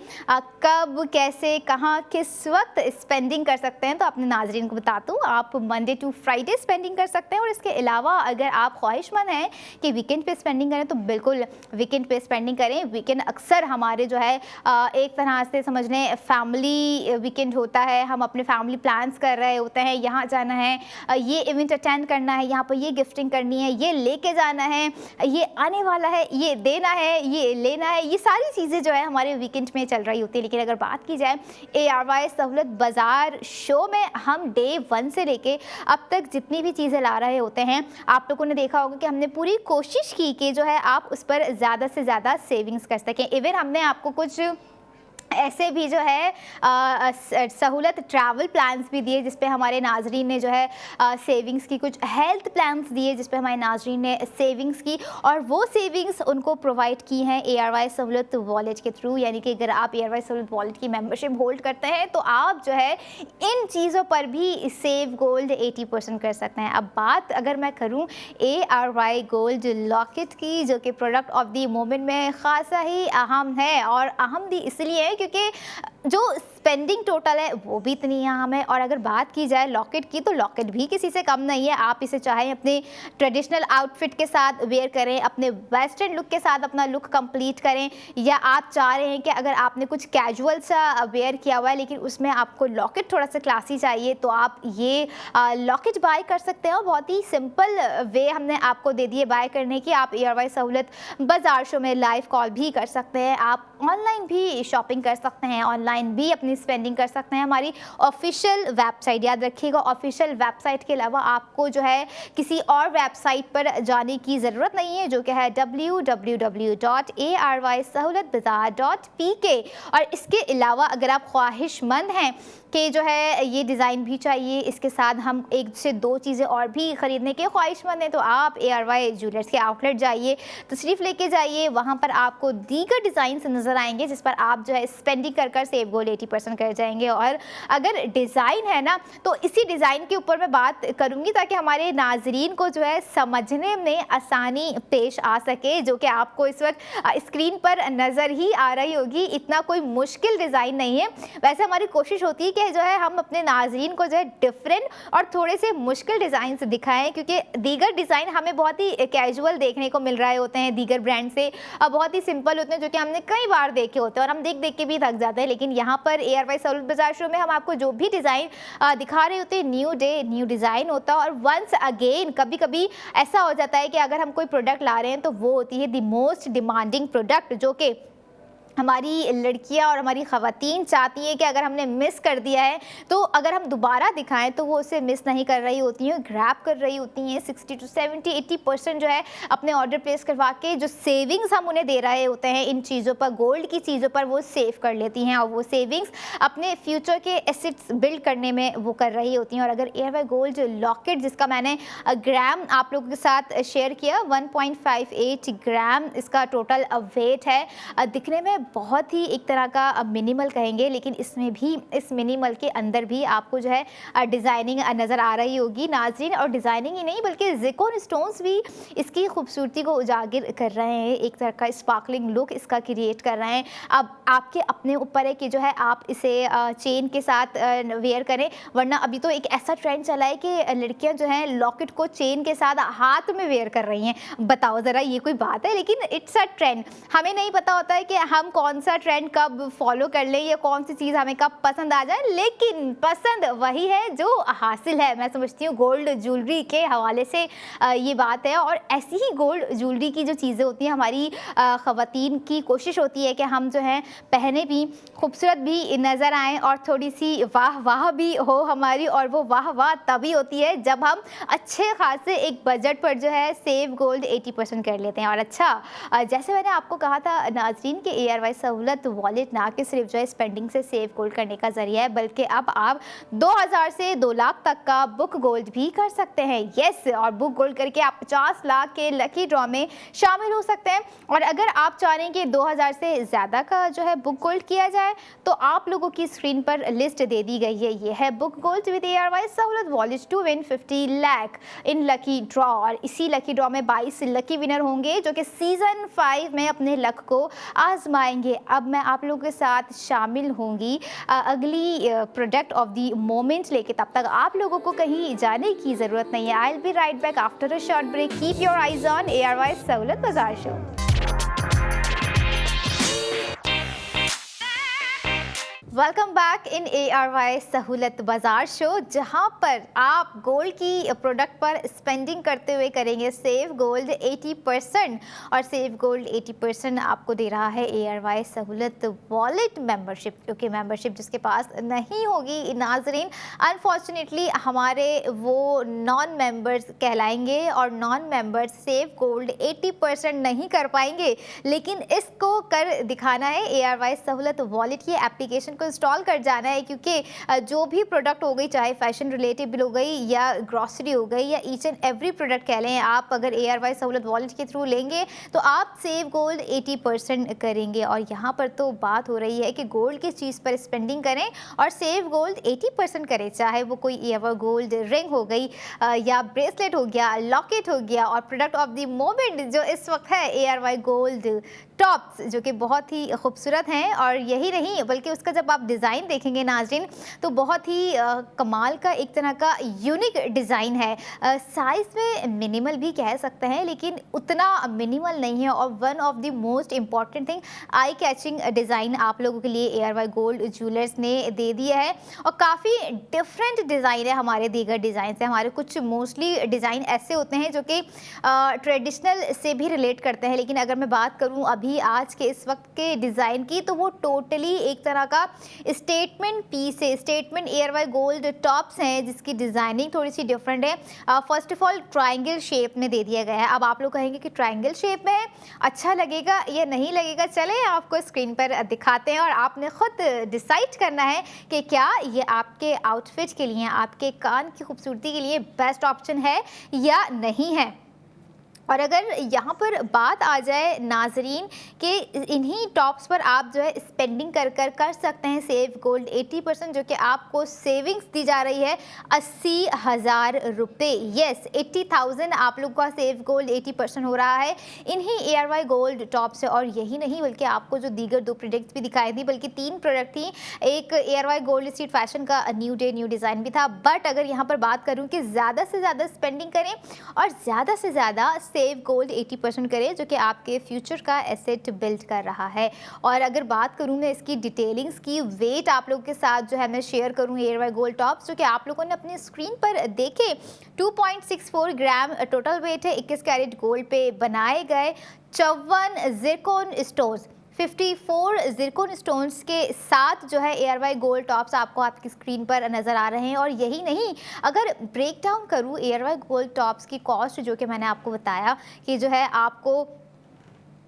कब, कैसे, कहाँ, किस वक्त स्पेंडिंग कर सकते हैं, तो अपने नाजरीन को बता दूँ, आप मंडे टू फ्राइडे स्पेंडिंग कर सकते हैं। और इसके अलावा अगर आप ख्वाहिशमंद हैं कि वीकेंड पे स्पेंडिंग करें तो बिल्कुल वीकेंड पे स्पेंडिंग करें। वीकेंड अक्सर हमारे जो है एक तरह से समझ लें फैमिली वीकेंड होता है। हम अपने फैमिली प्लान्स कर रहे होते हैं, यहाँ जाना है, ये इवेंट अटेंड करना है, यहाँ पर ये गिफ्टिंग करनी है, ये लेके जाना है, ये आने वाला है, ये देना है, ये लेना है, ये सारी चीज़ें जो है हमारे वीकेंड में चल रही होती है। लेकिन अगर बात की जाए ARY सहूलत बाज़ार शो में, हम डे 1 से लेके अब तक जितनी भी चीज़ें ला रहे होते हैं, आप लोगों ने देखा होगा कि हमने पूरी कोशिश की कि जो है आप उस पर ज़्यादा से ज़्यादा सेविंग्स कर सकें। इवन हमने आपको कुछ ऐसे भी जो है सहूलत ट्रैवल प्लान्स भी दिए जिस पे हमारे नाजरीन ने जो है सेविंग्स की, कुछ हेल्थ प्लान्स दिए जिस पे हमारे नाजरीन ने सेविंग्स की, और वो सेविंग्स उनको प्रोवाइड की हैं ARY सहूलत वॉलेट के थ्रू। यानी कि अगर आप ARY सहूलत वॉलेट की मेंबरशिप होल्ड करते हैं तो आप जो है इन चीज़ों पर भी सेव गोल्ड 80% कर सकते हैं। अब बात अगर मैं करूँ ARY गोल्ड लॉकेट की, जो कि प्रोडक्ट ऑफ द मोमेंट में खासा ही अहम है, और अहम भी इसलिए है क्योंकि जो स्पेंडिंग टोटल है वो भी इतनी अहम है। और अगर बात की जाए लॉकेट की, तो लॉकेट भी किसी से कम नहीं है। आप इसे चाहे अपने ट्रेडिशनल आउटफिट के साथ वेयर करें, अपने वेस्टर्न लुक के साथ अपना लुक कंप्लीट करें, या आप चाह रहे हैं कि अगर आपने कुछ कैजुअल सा वेयर किया हुआ है लेकिन उसमें आपको लॉकेट थोड़ा सा क्लासी चाहिए, तो आप ये लॉकेट बाय कर सकते हैं। बहुत ही सिंपल वे हमने आपको दे दिए बाय करने की। आप ARY सहूलत बाजार शो में लाइव कॉल भी कर सकते हैं, आप ऑनलाइन भी शॉपिंग कर सकते हैं, ऑनलाइन भी अपनी स्पेंडिंग कर सकते हैं। हमारी ऑफिशियल वेबसाइट, याद रखिएगा, ऑफिशियल वेबसाइट के अलावा आपको जो है किसी और वेबसाइट पर जाने की ज़रूरत नहीं है, जो कि है www.arysahoulatbazaar.pk। और इसके अलावा अगर आप ख्वाहिशमंद हैं कि जो है ये डिज़ाइन भी चाहिए, इसके साथ हम एक से दो चीज़ें और भी ख़रीदने के ख्वाहिशमंद हैं, तो आप ARY ज्वेलर्स के आउटलेट जाइए, तशरीफ़ लेके जाइए। वहाँ पर आपको दीगर डिज़ाइन नज़र आएंगे जिस पर आप जो है स्पेंडिंग कर सेव गोल्ड 80% कर जाएंगे। और अगर डिज़ाइन है ना, तो इसी डिज़ाइन के ऊपर मैं बात करूँगी ताकि हमारे नाजरीन को जो है समझने में आसानी पेश आ सके, जो कि आपको इस वक्त स्क्रीन पर नज़र ही आ रही होगी। इतना कोई मुश्किल डिज़ाइन नहीं है। वैसे हमारी कोशिश होती है कि जो है हम अपने नाजरीन को जो है डिफरेंट और थोड़े से मुश्किल डिज़ाइन दिखाएं, क्योंकि दीगर डिज़ाइन हमें बहुत ही कैजुअल देखने को मिल रहे होते हैं दीगर ब्रांड से, बहुत ही सिंपल होते हैं जो कि हमने कई बार देखे होते हैं और हम देख देख के भी थक जाते हैं। लेकिन यहाँ पर ARY सहूलत बाजार शो में हम आपको जो भी डिज़ाइन दिखा रहे होते हैं, न्यू डे न्यू डिज़ाइन होता है। और वंस अगेन कभी कभी ऐसा हो जाता है कि अगर हम कोई प्रोडक्ट ला रहे हैं तो वो होती है द मोस्ट डिमांडिंग प्रोडक्ट, जो कि हमारी लड़कियां और हमारी ख़वातीन चाहती है कि अगर हमने मिस कर दिया है तो अगर हम दोबारा दिखाएं तो वो उसे मिस नहीं कर रही होती हैं, ग्रैब कर रही होती हैं। 60 to 70 80% जो है अपने ऑर्डर प्लेस करवा के जो सेविंग्स हम उन्हें दे रहे होते हैं इन चीज़ों पर, गोल्ड की चीज़ों पर, वो सेव कर लेती हैं और वो सेविंग्स अपने फ्यूचर के एसेट्स बिल्ड करने में वो कर रही होती हैं। और अगर ARY गोल्ड लॉकेट, जिसका मैंने ग्राम आप लोगों के साथ शेयर किया, 1.58 ग्राम इसका टोटल वेट है, दिखने में बहुत ही एक तरह का मिनिमल कहेंगे, लेकिन इसमें भी, इस मिनिमल के अंदर भी आपको जो है डिज़ाइनिंग नज़र आ रही होगी नाज़रीन। और डिज़ाइनिंग ही नहीं बल्कि ज़िरकॉन स्टोन्स भी इसकी खूबसूरती को उजागर कर रहे हैं, एक तरह का स्पार्कलिंग लुक इसका क्रिएट कर रहे हैं। अब आपके अपने ऊपर है कि जो है आप इसे चेन के साथ वेयर करें, वरना अभी तो एक ऐसा ट्रेंड चला है कि लड़कियां जो हैं लॉकेट को चेन के साथ हाथ में वेयर कर रही हैं। बताओ ज़रा, ये कोई बात है? लेकिन इट्स अ ट्रेंड, हमें नहीं पता होता है कि हम कौन सा ट्रेंड कब फॉलो कर ले या कौन सी चीज़ हमें कब पसंद आ जाए, लेकिन पसंद वही है जो हासिल है। मैं समझती हूँ गोल्ड ज्वेलरी के हवाले से ये बात है। और ऐसी ही गोल्ड ज्वेलरी की जो चीज़ें होती हैं, हमारी ख़वातीन की कोशिश होती है कि हम जो है पहने भी, खूबसूरत भी नज़र आएँ और थोड़ी सी वाह वाह भी हो हमारी। और वो वाह वाह तभी होती है जब हम अच्छे खासे एक बजट पर जो है सेव गोल्ड 80% कर लेते हैं। और अच्छा, जैसे मैंने आपको कहा था नाज़रीन के ARY सहूलत वॉलेट ना कि सिर्फ जो है स्पेंडिंग से सेव गोल्ड करने का ज़रिया है, बल्कि अब आप 2000 से 2 लाख तक का बुक गोल्ड भी कर सकते हैं। यस, और बुक गोल्ड करके आप 50 लाख के लकी ड्रॉ में शामिल हो सकते हैं। और अगर आप चाह रहे हैं कि 2000 से ज़्यादा का जो है बुक गोल्ड किया जाए, तो आप लोगों की स्क्रीन पर लिस्ट दे दी गई है। ये है book gold with ARY Sahulat wallet to win 50 lakh in lucky draw. और इसी लकी ड्रॉ में 22 लकी विनर होंगे जो कि सीज़न 5 में अपने लक को आजमाएंगे। अब मैं आप लोगों के साथ शामिल होंगी अगली प्रोडक्ट ऑफ द मोमेंट लेके। तब तक आप लोगों को कहीं जाने की ज़रूरत नहीं है। I will be right back after a short break. Keep your eyes on ARY Sahulat Bazaar show. Welcome back in ARY Sahulat Bazaar show, जहां पर आप गोल्ड की प्रोडक्ट पर स्पेंडिंग करते हुए करेंगे सेव गोल्ड 80%। और सेव गोल्ड 80% आपको दे रहा है ARY सहूलत वॉलेट मेंबरशिप, क्योंकि मेंबरशिप जिसके पास नहीं होगी नाजरीन, अनफॉर्चुनेटली हमारे वो नॉन मेंबर्स कहलाएंगे। और नॉन मेंबर्स सेव गोल्ड 80% नहीं कर पाएंगे, लेकिन इसको कर दिखाना है। ARY सहूलत वॉलेट की एप्लीकेशन को इंस्टॉल कर जाना है, क्योंकि जो भी प्रोडक्ट हो गई, चाहे फैशन रिलेटेबल हो गई या ग्रॉसरी हो गई या ईच एंड एवरी प्रोडक्ट कह लें, आप अगर ARY सहूलत वॉलेट के थ्रू लेंगे तो आप सेव गोल्ड 80% करेंगे। और यहाँ पर तो बात हो रही है कि गोल्ड की चीज़ पर स्पेंडिंग करें और सेव गोल्ड 80% करें, चाहे वो कोई एवर गोल्ड रिंग हो गई या ब्रेसलेट हो गया, लॉकेट हो गया। और प्रोडक्ट ऑफ द मोमेंट जो इस वक्त है ARY गोल्ड टॉप्स, जो कि बहुत ही खूबसूरत हैं। और यही नहीं बल्कि उसका जब आप डिज़ाइन देखेंगे नाज़रीन, तो बहुत ही कमाल का एक तरह का यूनिक डिज़ाइन है। साइज़ में मिनिमल भी कह सकते हैं, लेकिन उतना मिनिमल नहीं है। और one of the most important thing, eye catching design आप लोगों के लिए ARY गोल्ड ज्वेलर्स ने दे दिया है। और काफ़ी डिफरेंट डिज़ाइन है हमारे दीगर डिज़ाइन से। हमारे कुछ मोस्टली डिज़ाइन ऐसे होते हैं जो कि ट्रेडिशनल से भी रिलेट करते हैं, लेकिन अगर मैं बात करूँ अभी आज के इस वक्त के डिज़ाइन की, तो वो टोटली एक तरह का स्टेटमेंट पीस है। स्टेटमेंट ARY गोल्ड टॉप्स हैं जिसकी डिज़ाइनिंग थोड़ी सी डिफरेंट है। First of all triangle shape में दे दिया गया है। अब आप लोग कहेंगे कि ट्रायंगल शेप में है, अच्छा लगेगा या नहीं लगेगा, चले आपको स्क्रीन पर दिखाते हैं और आपने खुद डिसाइड करना है कि क्या ये आपके आउटफिट के लिए, आपके कान की खूबसूरती के लिए बेस्ट ऑप्शन है या नहीं है। और अगर यहाँ पर बात आ जाए नाजरीन कि इन्हीं टॉप्स पर आप जो है स्पेंडिंग कर सकते हैं सेव गोल्ड 80%, जो कि आपको सेविंग्स दी जा रही है 80,000 रुपये। येस, 80,000 आप लोग का सेव गोल्ड 80% हो रहा है इन्हीं ARY गोल्ड टॉप से। और यही नहीं बल्कि आपको जो दीगर 2 प्रोडक्ट्स भी दिखाई दी, बल्कि 3 प्रोडक्ट थी। एक ARY गोल्ड स्ट्रीट फैशन का न्यू डे न्यू डिज़ाइन भी था। बट अगर यहाँ पर बात करूँ कि ज़्यादा से ज़्यादा स्पेंडिंग करें और ज़्यादा से ज़्यादा सेव गोल्ड 80% करें, जो कि आपके फ्यूचर का एसेट बिल्ड कर रहा है। और अगर बात करूँ मैं इसकी डिटेलिंग्स की, वेट आप लोगों के साथ जो है मैं शेयर करूँ ARY गोल्ड टॉप्स, जो कि आप लोगों ने अपनी स्क्रीन पर देखे। 2.64 ग्राम टोटल वेट है। 21 कैरेट गोल्ड पे बनाए गए 54 जिरकोन स्टोन्स, 54 जिरकोन स्टोन्स के साथ जो है ARY गोल्ड टॉप्स आपको आपकी स्क्रीन पर नज़र आ रहे हैं। और यही नहीं, अगर ब्रेक डाउन करूँ ARY गोल्ड टॉप्स की कॉस्ट, जो कि मैंने आपको बताया कि जो है आपको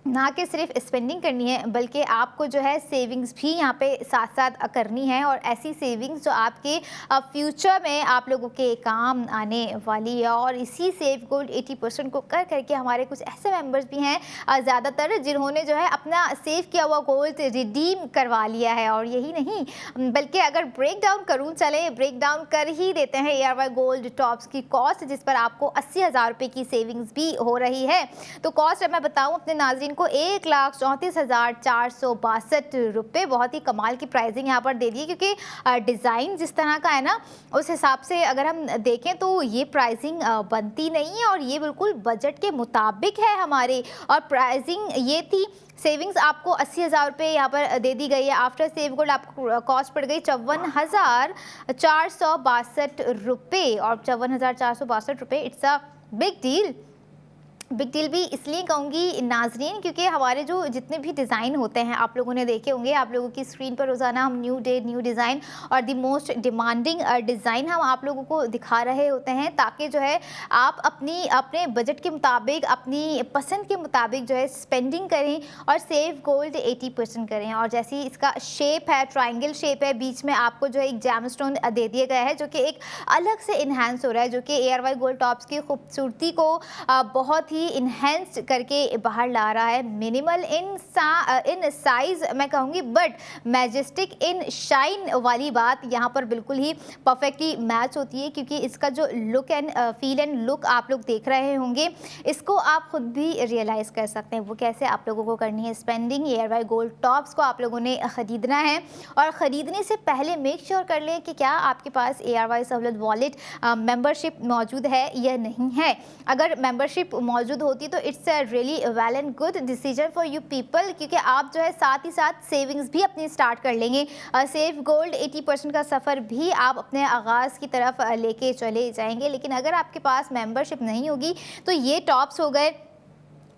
ना कि सिर्फ स्पेंडिंग करनी है, बल्कि आपको जो है सेविंग्स भी यहाँ पे साथ साथ करनी है। और ऐसी सेविंग्स जो आपके फ्यूचर में आप लोगों के काम आने वाली है। और इसी सेव गोल्ड 80% को कर करके हमारे कुछ ऐसे मेंबर्स भी हैं ज़्यादातर, जिन्होंने जो है अपना सेव किया हुआ गोल्ड रिडीम करवा लिया है। और यही नहीं बल्कि अगर ब्रेक डाउन करूँ, चले ब्रेक डाउन कर ही देते हैं ARY गोल्ड टॉप्स की कॉस्ट, जिस पर आपको 80,000 रुपये की सेविंग्स भी हो रही है। तो कॉस्ट अब मैं बताऊँ अपने नाज़रीन नाज़रीन को 1,34,462 रुपये। बहुत ही कमाल की प्राइसिंग यहाँ पर दे दी है, क्योंकि डिज़ाइन जिस तरह का है ना, उस हिसाब से अगर हम देखें तो ये प्राइसिंग बनती नहीं है और ये बिल्कुल बजट के मुताबिक है हमारे। और प्राइसिंग ये थी, सेविंग्स आपको 80,000 रुपये यहाँ पर दे दी गई है। आफ्टर सेव गोल्ड आपको कॉस्ट पड़ गई 54,462 रुपये, और 54,462 रुपये it's a big deal. Big deal भी इसलिए कहूँगी नाजरीन, क्योंकि हमारे जो जितने भी डिज़ाइन होते हैं आप लोगों ने देखे होंगे, आप लोगों की स्क्रीन पर रोज़ाना हम न्यू डे न्यू डिज़ाइन और द मोस्ट डिमांडिंग डिज़ाइन हम आप लोगों को दिखा रहे होते हैं, ताकि जो है आप अपने बजट के मुताबिक, अपनी पसंद के मुताबिक जो है स्पेंडिंग करें और सेव गोल्ड 80% करें। और जैसी इसका शेप है, ट्राइंगल शेप है, बीच में आपको जो है एक जैम स्टोन दे दिया गया है, जो कि एक अलग से इन्हांस हो रहा है, जो कि ARY गोल्ड टॉप्स की खूबसूरती को बहुत ही इनहेंस करके बाहर ला रहा है। मिनिमल इन साइज मैं कहूँगी, बट मैजेस्टिक इन शाइन वाली बात यहाँ पर बिल्कुल ही परफेक्टली मैच होती है, क्योंकि इसका जो look and feel and look आप लोग देख रहे होंगे, इसको आप खुद भी रियलाइज़ कर सकते हैं। वो कैसे आप लोगों को करनी है स्पेंडिंग। ARY गोल्ड टॉप्स को आप लोगों ने ख़रीदना है, और ख़रीदने से पहले मेक श्योर कर लें कि क्या आपके पास ARY सहूलत वॉलेट मेंबरशिप मौजूद है या नहीं है। अगर मेंबरशिप मौजूद होती तो it's a really well and good decision for you people, क्योंकि आप जो है साथ ही साथ सेविंग्स भी अपनी स्टार्ट कर लेंगे। सेव गोल्ड 80% का सफ़र भी आप अपने आगाज़ की तरफ लेके चले जाएंगे। लेकिन अगर आपके पास मेंबरशिप नहीं होगी तो ये टॉप्स हो गए,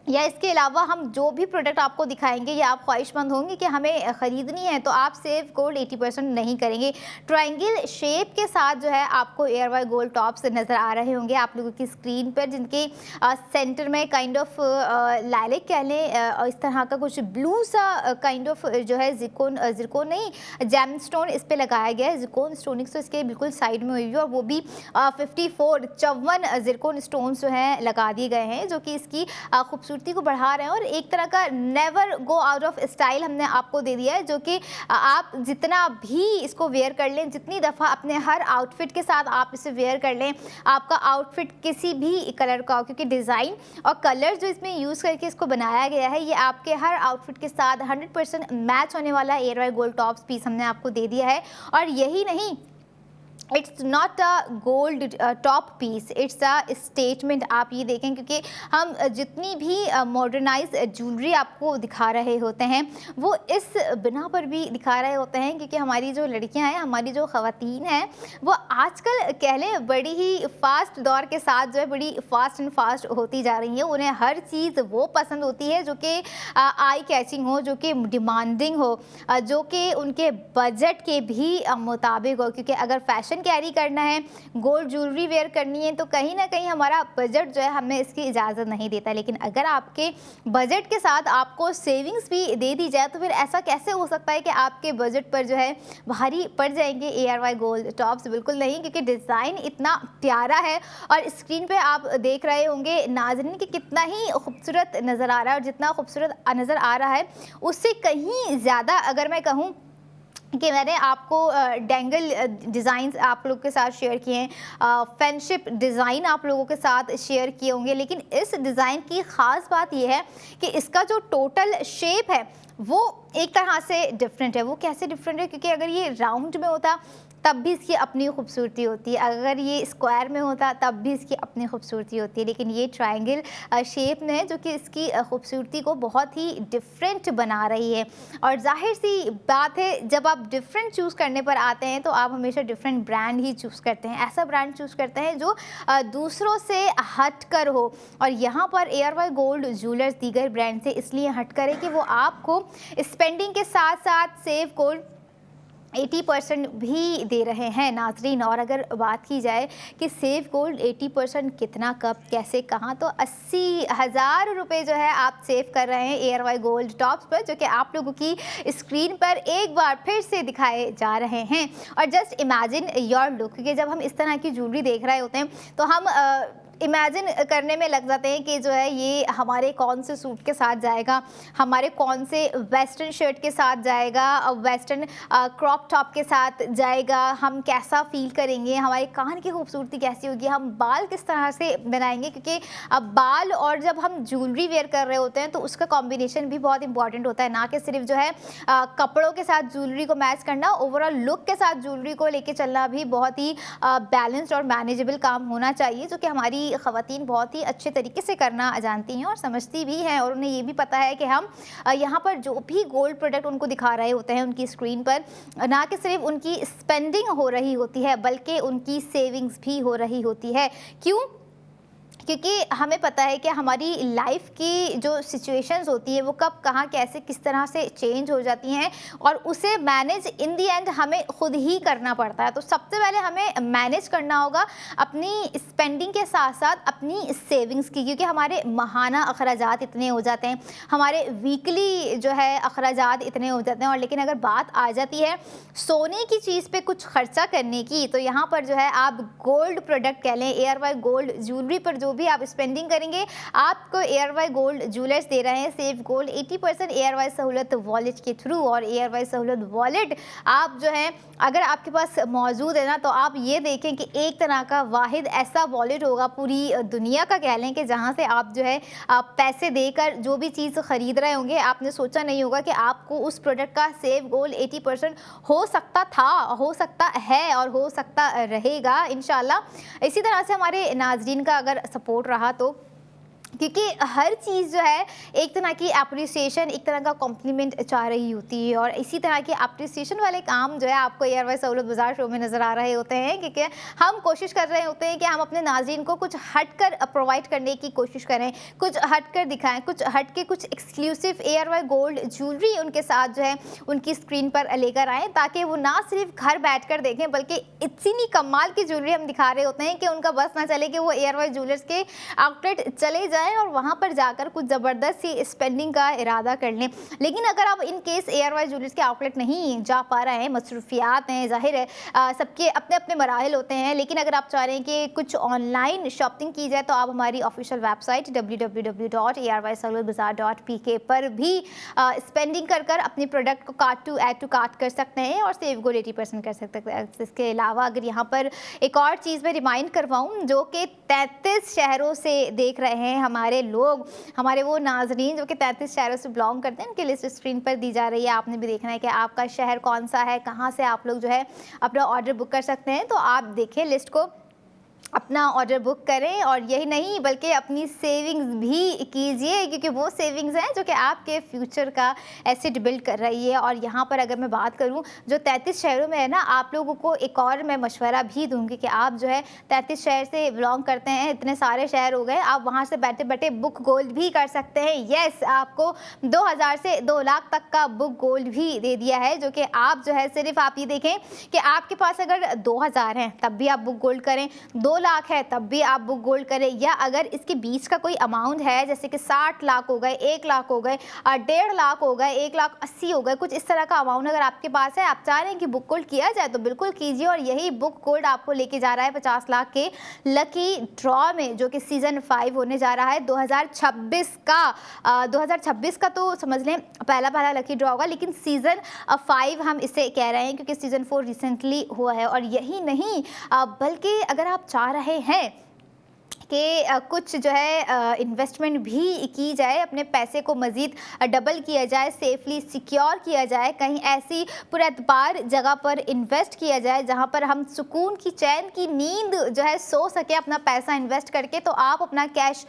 या इसके अलावा हम जो भी प्रोडक्ट आपको दिखाएंगे या आप ख्वाहिशमंद होंगे कि हमें ख़रीदनी है, तो आप सेव गोल्ड 80% नहीं करेंगे। ट्रायंगल शेप के साथ जो है आपको ARY गोल्ड टॉप्स नज़र आ रहे होंगे आप लोगों की स्क्रीन पर, जिनके सेंटर में काइंड ऑफ लाइलेक कह लें, इस तरह का कुछ ब्लू सा काइंड ऑफ जो है जिरकोन नहीं, जैम स्टोन इस पर लगाया गया है। जिरकोन स्टोनिंग तो इसके बिल्कुल साइड में हुई है, और वो भी 54 जिरकोन स्टोन्स जो हैं लगा दिए गए हैं, जो कि इसकी खूबसूरती को बढ़ा रहे हैं। और एक तरह का never go out of style हमने आपको दे दिया है, जो कि आप जितना भी इसको वेयर कर लें, जितनी दफ़ा अपने हर आउटफिट के साथ आप इसे वेयर कर लें, आपका आउटफिट किसी भी कलर का हो, क्योंकि डिज़ाइन और कलर जो इसमें यूज़ करके इसको बनाया गया है, ये आपके हर आउटफिट के साथ 100% मैच होने वाला ARY गोल्ड टॉप्स पीस हमने आपको दे दिया है। और यही नहीं, it's not a gold top piece, it's a statement. आप ये देखें, क्योंकि हम जितनी भी मॉडर्नाइज ज्वेलरी आपको दिखा रहे होते हैं, वो इस बिना पर भी दिखा रहे होते हैं, क्योंकि हमारी जो लड़कियां हैं, हमारी जो ख़वातीन हैं, वो आजकल कह लें बड़ी ही फास्ट दौर के साथ जो है बड़ी फास्ट एंड फास्ट होती जा रही हैं। उन्हें हर चीज़ वो पसंद होती है जो कि आई कैचिंग हो, जो कि डिमांडिंग हो, जो कि उनके बजट के भी मुताबिक हो। क्योंकि अगर फैशन कैरी करना है, गोल्ड ज्वेलरी वेयर करनी है, तो कहीं ना कहीं हमारा बजट जो है हमें इसकी इजाज़त नहीं देता। लेकिन अगर आपके बजट के साथ आपको सेविंग्स भी दे दी जाए, तो फिर ऐसा कैसे हो सकता है कि आपके बजट पर जो है भारी पड़ जाएंगे ARY गोल्ड टॉप्स? बिल्कुल नहीं, क्योंकि डिज़ाइन इतना प्यारा है, और स्क्रीन पे आप देख रहे होंगे नाज़रीन कि कितना ही खूबसूरत नज़र आ रहा है। और जितना खूबसूरत नज़र आ रहा है, उससे कहीं ज़्यादा अगर मैं कहूँ कि मैंने आपको डेंगल डिज़ाइंस आप लोगों के साथ शेयर किए हैं, फ्रेंडशिप डिज़ाइन आप लोगों के साथ शेयर किए होंगे, लेकिन इस डिज़ाइन की ख़ास बात यह है कि इसका जो टोटल शेप है वो एक तरह से डिफरेंट है। वो कैसे डिफरेंट है? क्योंकि अगर ये राउंड में होता तब भी इसकी अपनी खूबसूरती होती है, अगर ये स्क्वायर में होता तब भी इसकी अपनी खूबसूरती होती है, लेकिन ये ट्रायंगल शेप में है, जो कि इसकी खूबसूरती को बहुत ही डिफरेंट बना रही है। और जाहिर सी बात है, जब आप डिफरेंट चूज़ करने पर आते हैं तो आप हमेशा डिफरेंट ब्रांड ही चूज़ करते हैं। ऐसा ब्रांड चूज़ करते हैं जो दूसरों से हट कर हो, और यहाँ पर ARY गोल्ड ज्वेलर्स दीगर ब्रांड से इसलिए हट कर है कि वो आपको स्पेंडिंग के साथ साथ सेव गोल्ड 80% भी दे रहे हैं नाजरीन। और अगर बात की जाए कि सेव गोल्ड 80% कितना, कब, कैसे, कहाँ, तो 80,000 रुपये जो है आप सेव कर रहे हैं ARY गोल्ड टॉप्स पर, जो कि आप लोगों की स्क्रीन पर एक बार फिर से दिखाए जा रहे हैं। और जस्ट इमेजिन योर लुक, क्योंकि जब हम इस तरह की ज्वेलरी देख रहे होते हैं तो हम इमेजिन करने में लग जाते हैं कि जो है ये हमारे कौन से सूट के साथ जाएगा, हमारे कौन से वेस्टर्न शर्ट के साथ जाएगा, वेस्टर्न क्रॉप टॉप के साथ जाएगा, हम कैसा फील करेंगे, हमारे कान की खूबसूरती कैसी होगी, हम बाल किस तरह से बनाएंगे, क्योंकि अब बाल और जब हम ज्वेलरी वेयर कर रहे होते हैं तो उसका कॉम्बिनेशन भी बहुत इंपॉर्टेंट होता है, ना कि सिर्फ जो है कपड़ों के साथ ज्वेलरी को मैच करना, ओवरऑल लुक के साथ ज्वेलरी को लेके चलना भी बहुत ही बैलेंस्ड और मैनेजेबल काम होना चाहिए, जो कि हमारी ख़वातीन बहुत ही अच्छे तरीके से करना जानती हैं और समझती भी हैं, और उन्हें ये भी पता है कि हम यहाँ पर जो भी गोल्ड प्रोडक्ट उनको दिखा रहे होते हैं उनकी स्क्रीन पर, ना कि सिर्फ उनकी स्पेंडिंग हो रही होती है बल्कि उनकी सेविंग्स भी हो रही होती है। क्यों? क्योंकि हमें पता है कि हमारी लाइफ की जो सिचुएशंस होती है वो कब कहाँ कैसे किस तरह से चेंज हो जाती हैं, और उसे मैनेज इन दी एंड हमें खुद ही करना पड़ता है। तो सबसे पहले हमें मैनेज करना होगा अपनी स्पेंडिंग के साथ साथ अपनी सेविंग्स की, क्योंकि हमारे माहाना अखराजात इतने हो जाते हैं, हमारे वीकली जो है अखराजात इतने हो जाते हैं। और लेकिन अगर बात आ जाती है सोने की चीज़ पे कुछ खर्चा करने की, तो यहाँ पर जो है आप गोल्ड प्रोडक्ट कह लें, ARY गोल्ड ज्वेलरी पर जो भी आप स्पेंडिंग करेंगे आपको ARY गोल्ड ज्वेलर्स दे रहे हैं safe gold 80% ARY Sahulat wallet के थ्रू। और ARY सहूलत वॉलेट आप जो है अगर आपके पास मौजूद है ना, तो आप ये देखें कि एक तरह का वाहिद ऐसा वॉलेट होगा पूरी दुनिया का कह लें कि जहाँ से आप जो है पैसे देकर जो भी चीज़ ख़रीद रहे होंगे, आपने सोचा नहीं होगा कि आपको उस प्रोडक्ट का सेफ गोल्ड 80% हो सकता था, हो सकता है और हो सकता रहेगा इंशाल्लाह। इसी तरह से हमारे नाज़रीन का अगर सपोर्ट रहा तो, क्योंकि हर चीज़ जो है एक तरह की अप्रिसिएशन, एक तरह का कॉम्प्लीमेंट चाह रही होती है, और इसी तरह के अप्रिसिएशन वाले काम जो है आपको ARY सहूलत बाज़ार शो में नज़र आ रहे होते हैं, क्योंकि हम कोशिश कर रहे होते हैं कि हम अपने नाज़रीन को कुछ हटकर प्रोवाइड करने की कोशिश करें, कुछ हटकर दिखाएं, कुछ हट के कुछ एक्सक्लूसिव ARY गोल्ड ज्वेलरी उनके साथ जो है उनकी स्क्रीन पर लेकर आएँ, ताकि वो ना सिर्फ घर बैठ कर देखें बल्कि इतनी कमाल की ज्वेलरी हम दिखा रहे होते हैं कि उनका बस ना चले कि वो ARY ज्वेलर्स के आउटलेट चले जाएँ और वहाँ पर जाकर कुछ ज़बरदस्त सी स्पेंडिंग का इरादा कर लें। लेकिन अगर आप इन केस ARY ज्वेलर्स के आउटलेट नहीं जा पा रहे हैं, मसरूफियात हैं, ज़ाहिर है सबके अपने अपने मराहिल होते हैं, लेकिन अगर आप चाह रहे हैं कि कुछ ऑनलाइन शॉपिंग की जाए तो आप हमारी ऑफिशियल वेबसाइट www.arysaholatbazaar.pk पर भी स्पेंडिंग कर अपने प्रोडक्ट को cart to add to cart कर सकते हैं और सेव गोल्ड 80% कर सकते हैं। इसके अलावा अगर यहाँ पर एक और चीज़ मैं रिमाइंड करवाऊँ, जो कि 33 शहरों से देख रहे हैं हमारे लोग, हमारे वो नाजरीन जो कि 33 शहरों से बिलोंग करते हैं, उनकी लिस्ट स्क्रीन पर दी जा रही है। आपने भी देखना है कि आपका शहर कौन सा है, कहाँ से आप लोग जो है अपना ऑर्डर बुक कर सकते हैं। तो आप देखें लिस्ट को, अपना ऑर्डर बुक करें, और यही नहीं बल्कि अपनी सेविंग्स भी कीजिए, क्योंकि वो सेविंग्स हैं जो कि आपके फ्यूचर का एसेट बिल्ड कर रही है। और यहाँ पर अगर मैं बात करूँ जो 33 शहरों में है ना, आप लोगों को एक और मैं मशवरा भी दूंगी कि आप जो है 33 शहर से बिलोंग करते हैं, इतने सारे शहर हो गए, आप वहाँ से बैठे बैठे बुक गोल्ड भी कर सकते हैं। येस, आपको 2000 से 2 लाख तक का बुक गोल्ड भी दे दिया है, जो कि आप जो है सिर्फ आप ये देखें कि आपके पास अगर 2000 हैं तब भी आप बुक गोल्ड करें, 2 लाख है तब भी आप बुक गोल्ड करें, या अगर इसके बीच का कोई अमाउंट है जैसे कि 60 लाख हो गए, 1 लाख हो गए, 1.5 लाख हो गए, 1,80,000 हो गए, कुछ इस तरह का अमाउंट अगर आपके पास है, आप चाह रहे हैं कि बुक गोल्ड किया जाए तो बिल्कुल कीजिए। और यही बुक गोल्ड आपको लेके जा रहा है 50 लाख के लकी ड्रॉ में, जो कि सीज़न 5 होने जा रहा है 2026 का। 2026 का तो समझ लें पहला लकी ड्रॉ होगा, लेकिन सीज़न 5 हम इसे कह रहे हैं क्योंकि सीज़न 4 रिसेंटली हुआ है। और यही नहीं बल्कि अगर आप चाह रहे हैं कि कुछ जो है इन्वेस्टमेंट भी की जाए, अपने पैसे को मज़ीद डबल किया जाए, सेफली सिक्योर किया जाए, कहीं ऐसी पुरअतबार जगह पर इन्वेस्ट किया जाए जहां पर हम सुकून की, चैन की नींद जो है सो सके अपना पैसा इन्वेस्ट करके, तो आप अपना कैश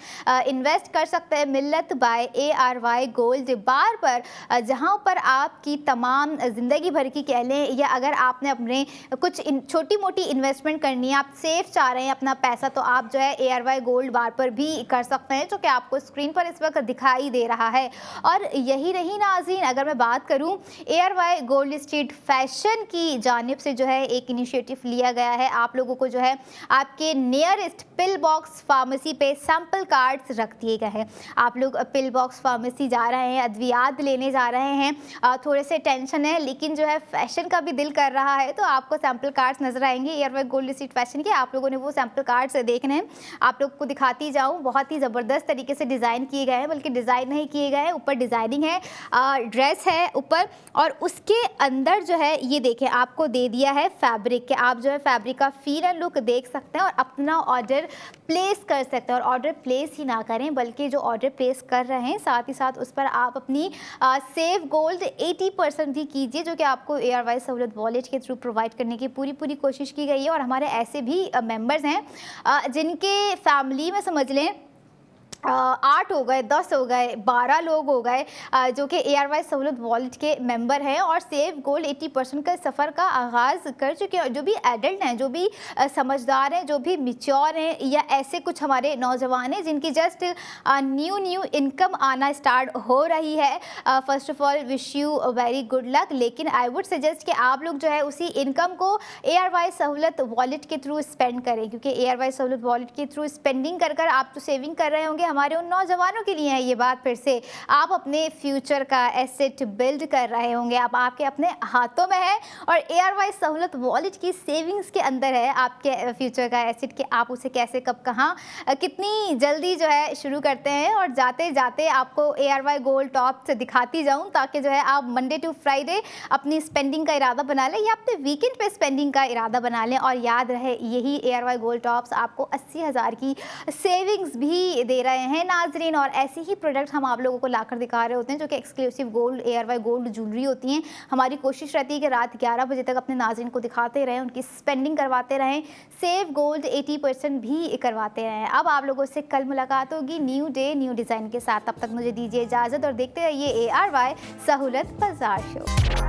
इन्वेस्ट कर सकते हैं मिल्लत बाय ARY गोल्ड बार पर, जहां पर आपकी तमाम ज़िंदगी भर की कह लें, या अगर आपने अपने कुछ छोटी मोटी इन्वेस्टमेंट करनी है, आप सेफ चाह रहे हैं अपना पैसा, तो आप जो है ARY गोल्ड बार पर भी कर सकते हैं, जो कि आपको स्क्रीन पर इस वक्त दिखाई दे रहा है। और यही नहीं नाज़रीन, अगर मैं बात करूं ARY गोल्ड स्ट्रीट फैशन की जानिब से जो है एक इनिशिएटिव लिया गया है, आप लोगों को जो है आपके नियरेस्ट पिल बॉक्स फार्मेसी पे सैंपल कार्ड्स रख दिए गए हैं। आप लोग पिल बॉक्स फार्मेसी जा रहे हैं, अद्वियात लेने जा रहे हैं, थोड़े से टेंशन है, लेकिन जो है फैशन का भी दिल कर रहा है, तो आपको सैंपल कार्ड्स नजर आएंगे ARY गोल्ड स्ट्रीट फैशन के। आप लोगों ने वो सैंपल कार्ड्स देखने हैं, आप लोग को दिखाती जाऊँ, बहुत ही ज़बरदस्त तरीके से डिज़ाइन किए गए हैं, बल्कि डिज़ाइन नहीं किए गए हैं, ऊपर डिज़ाइनिंग है, ड्रेस है ऊपर, और उसके अंदर जो है ये देखें आपको दे दिया है फैब्रिक के, आप जो है फैब्रिक का फील एंड लुक देख सकते हैं और अपना ऑर्डर प्लेस कर सकते हैं। और ऑर्डर प्लेस ही ना करें, बल्कि जो ऑर्डर प्लेस कर रहे हैं साथ ही साथ उस पर आप अपनी सेव गोल्ड 80% भी कीजिए, जो कि आपको ARY सहूलत वॉलेट के थ्रू प्रोवाइड करने की पूरी कोशिश की गई है। और हमारे ऐसे भी मेंबर्स हैं जिनके फैमिली में समझ लें 8 हो गए, 10 हो गए, 12 लोग हो गए जो कि ARY सहूलत वॉलेट के मेंबर हैं और सेव गोल्ड 80% का सफ़र का आगाज़ कर चुके हैं। जो भी एडल्ट हैं, जो भी समझदार हैं, जो भी मैच्योर हैं, या ऐसे कुछ हमारे नौजवान हैं जिनकी जस्ट न्यू इनकम आना स्टार्ट हो रही है, first of all wish you very good luck. लेकिन आई वुड सजेस्ट कि आप लोग जो है उसी इनकम को ARY सहूलत वॉलेट के थ्रू स्पेंड करें, क्योंकि ARY सहूलत वॉलेट के थ्रू स्पेंडिंग कर आप तो सेविंग कर रहे होंगे। हमारे उन नौजवानों के लिए है ये बात, फिर से आप अपने फ्यूचर का एसेट बिल्ड कर रहे होंगे, अब आपके अपने हाथों में है और ARY सहूलत वॉलेट की सेविंग्स के अंदर है आपके फ्यूचर का एसेट कि आप उसे कैसे, कब, कहाँ, कितनी जल्दी जो है शुरू करते हैं। और जाते जाते आपको ARY गोल्ड टॉप से दिखाती जाऊँ, ताकि जो है आप मंडे टू फ्राइडे अपनी स्पेंडिंग का इरादा बना लें या अपने वीकेंड पे स्पेंडिंग का इरादा बना लें। और याद रहे, यही ARY गोल्ड टॉप्स आपको 80,000 की सेविंग्स भी दे रहे हैं नाजरीन। और ऐसे ही प्रोडक्ट हम आप लोगों को लाकर दिखा रहे होते हैं जो कि exclusive gold ARY gold jewellery होती हैं। हमारी कोशिश रहती है कि रात 11 बजे तक अपने नाजरीन को दिखाते रहें, उनकी स्पेंडिंग करवाते रहें, सेव गोल्ड 80% भी करवाते रहें। अब आप लोगों से कल मुलाकात होगी न्यू डे न्यू डिज़ाइन के साथ, तब तक मुझे दीजिए इजाज़त और देखते रहिए ARY सहूलत बाजार शो।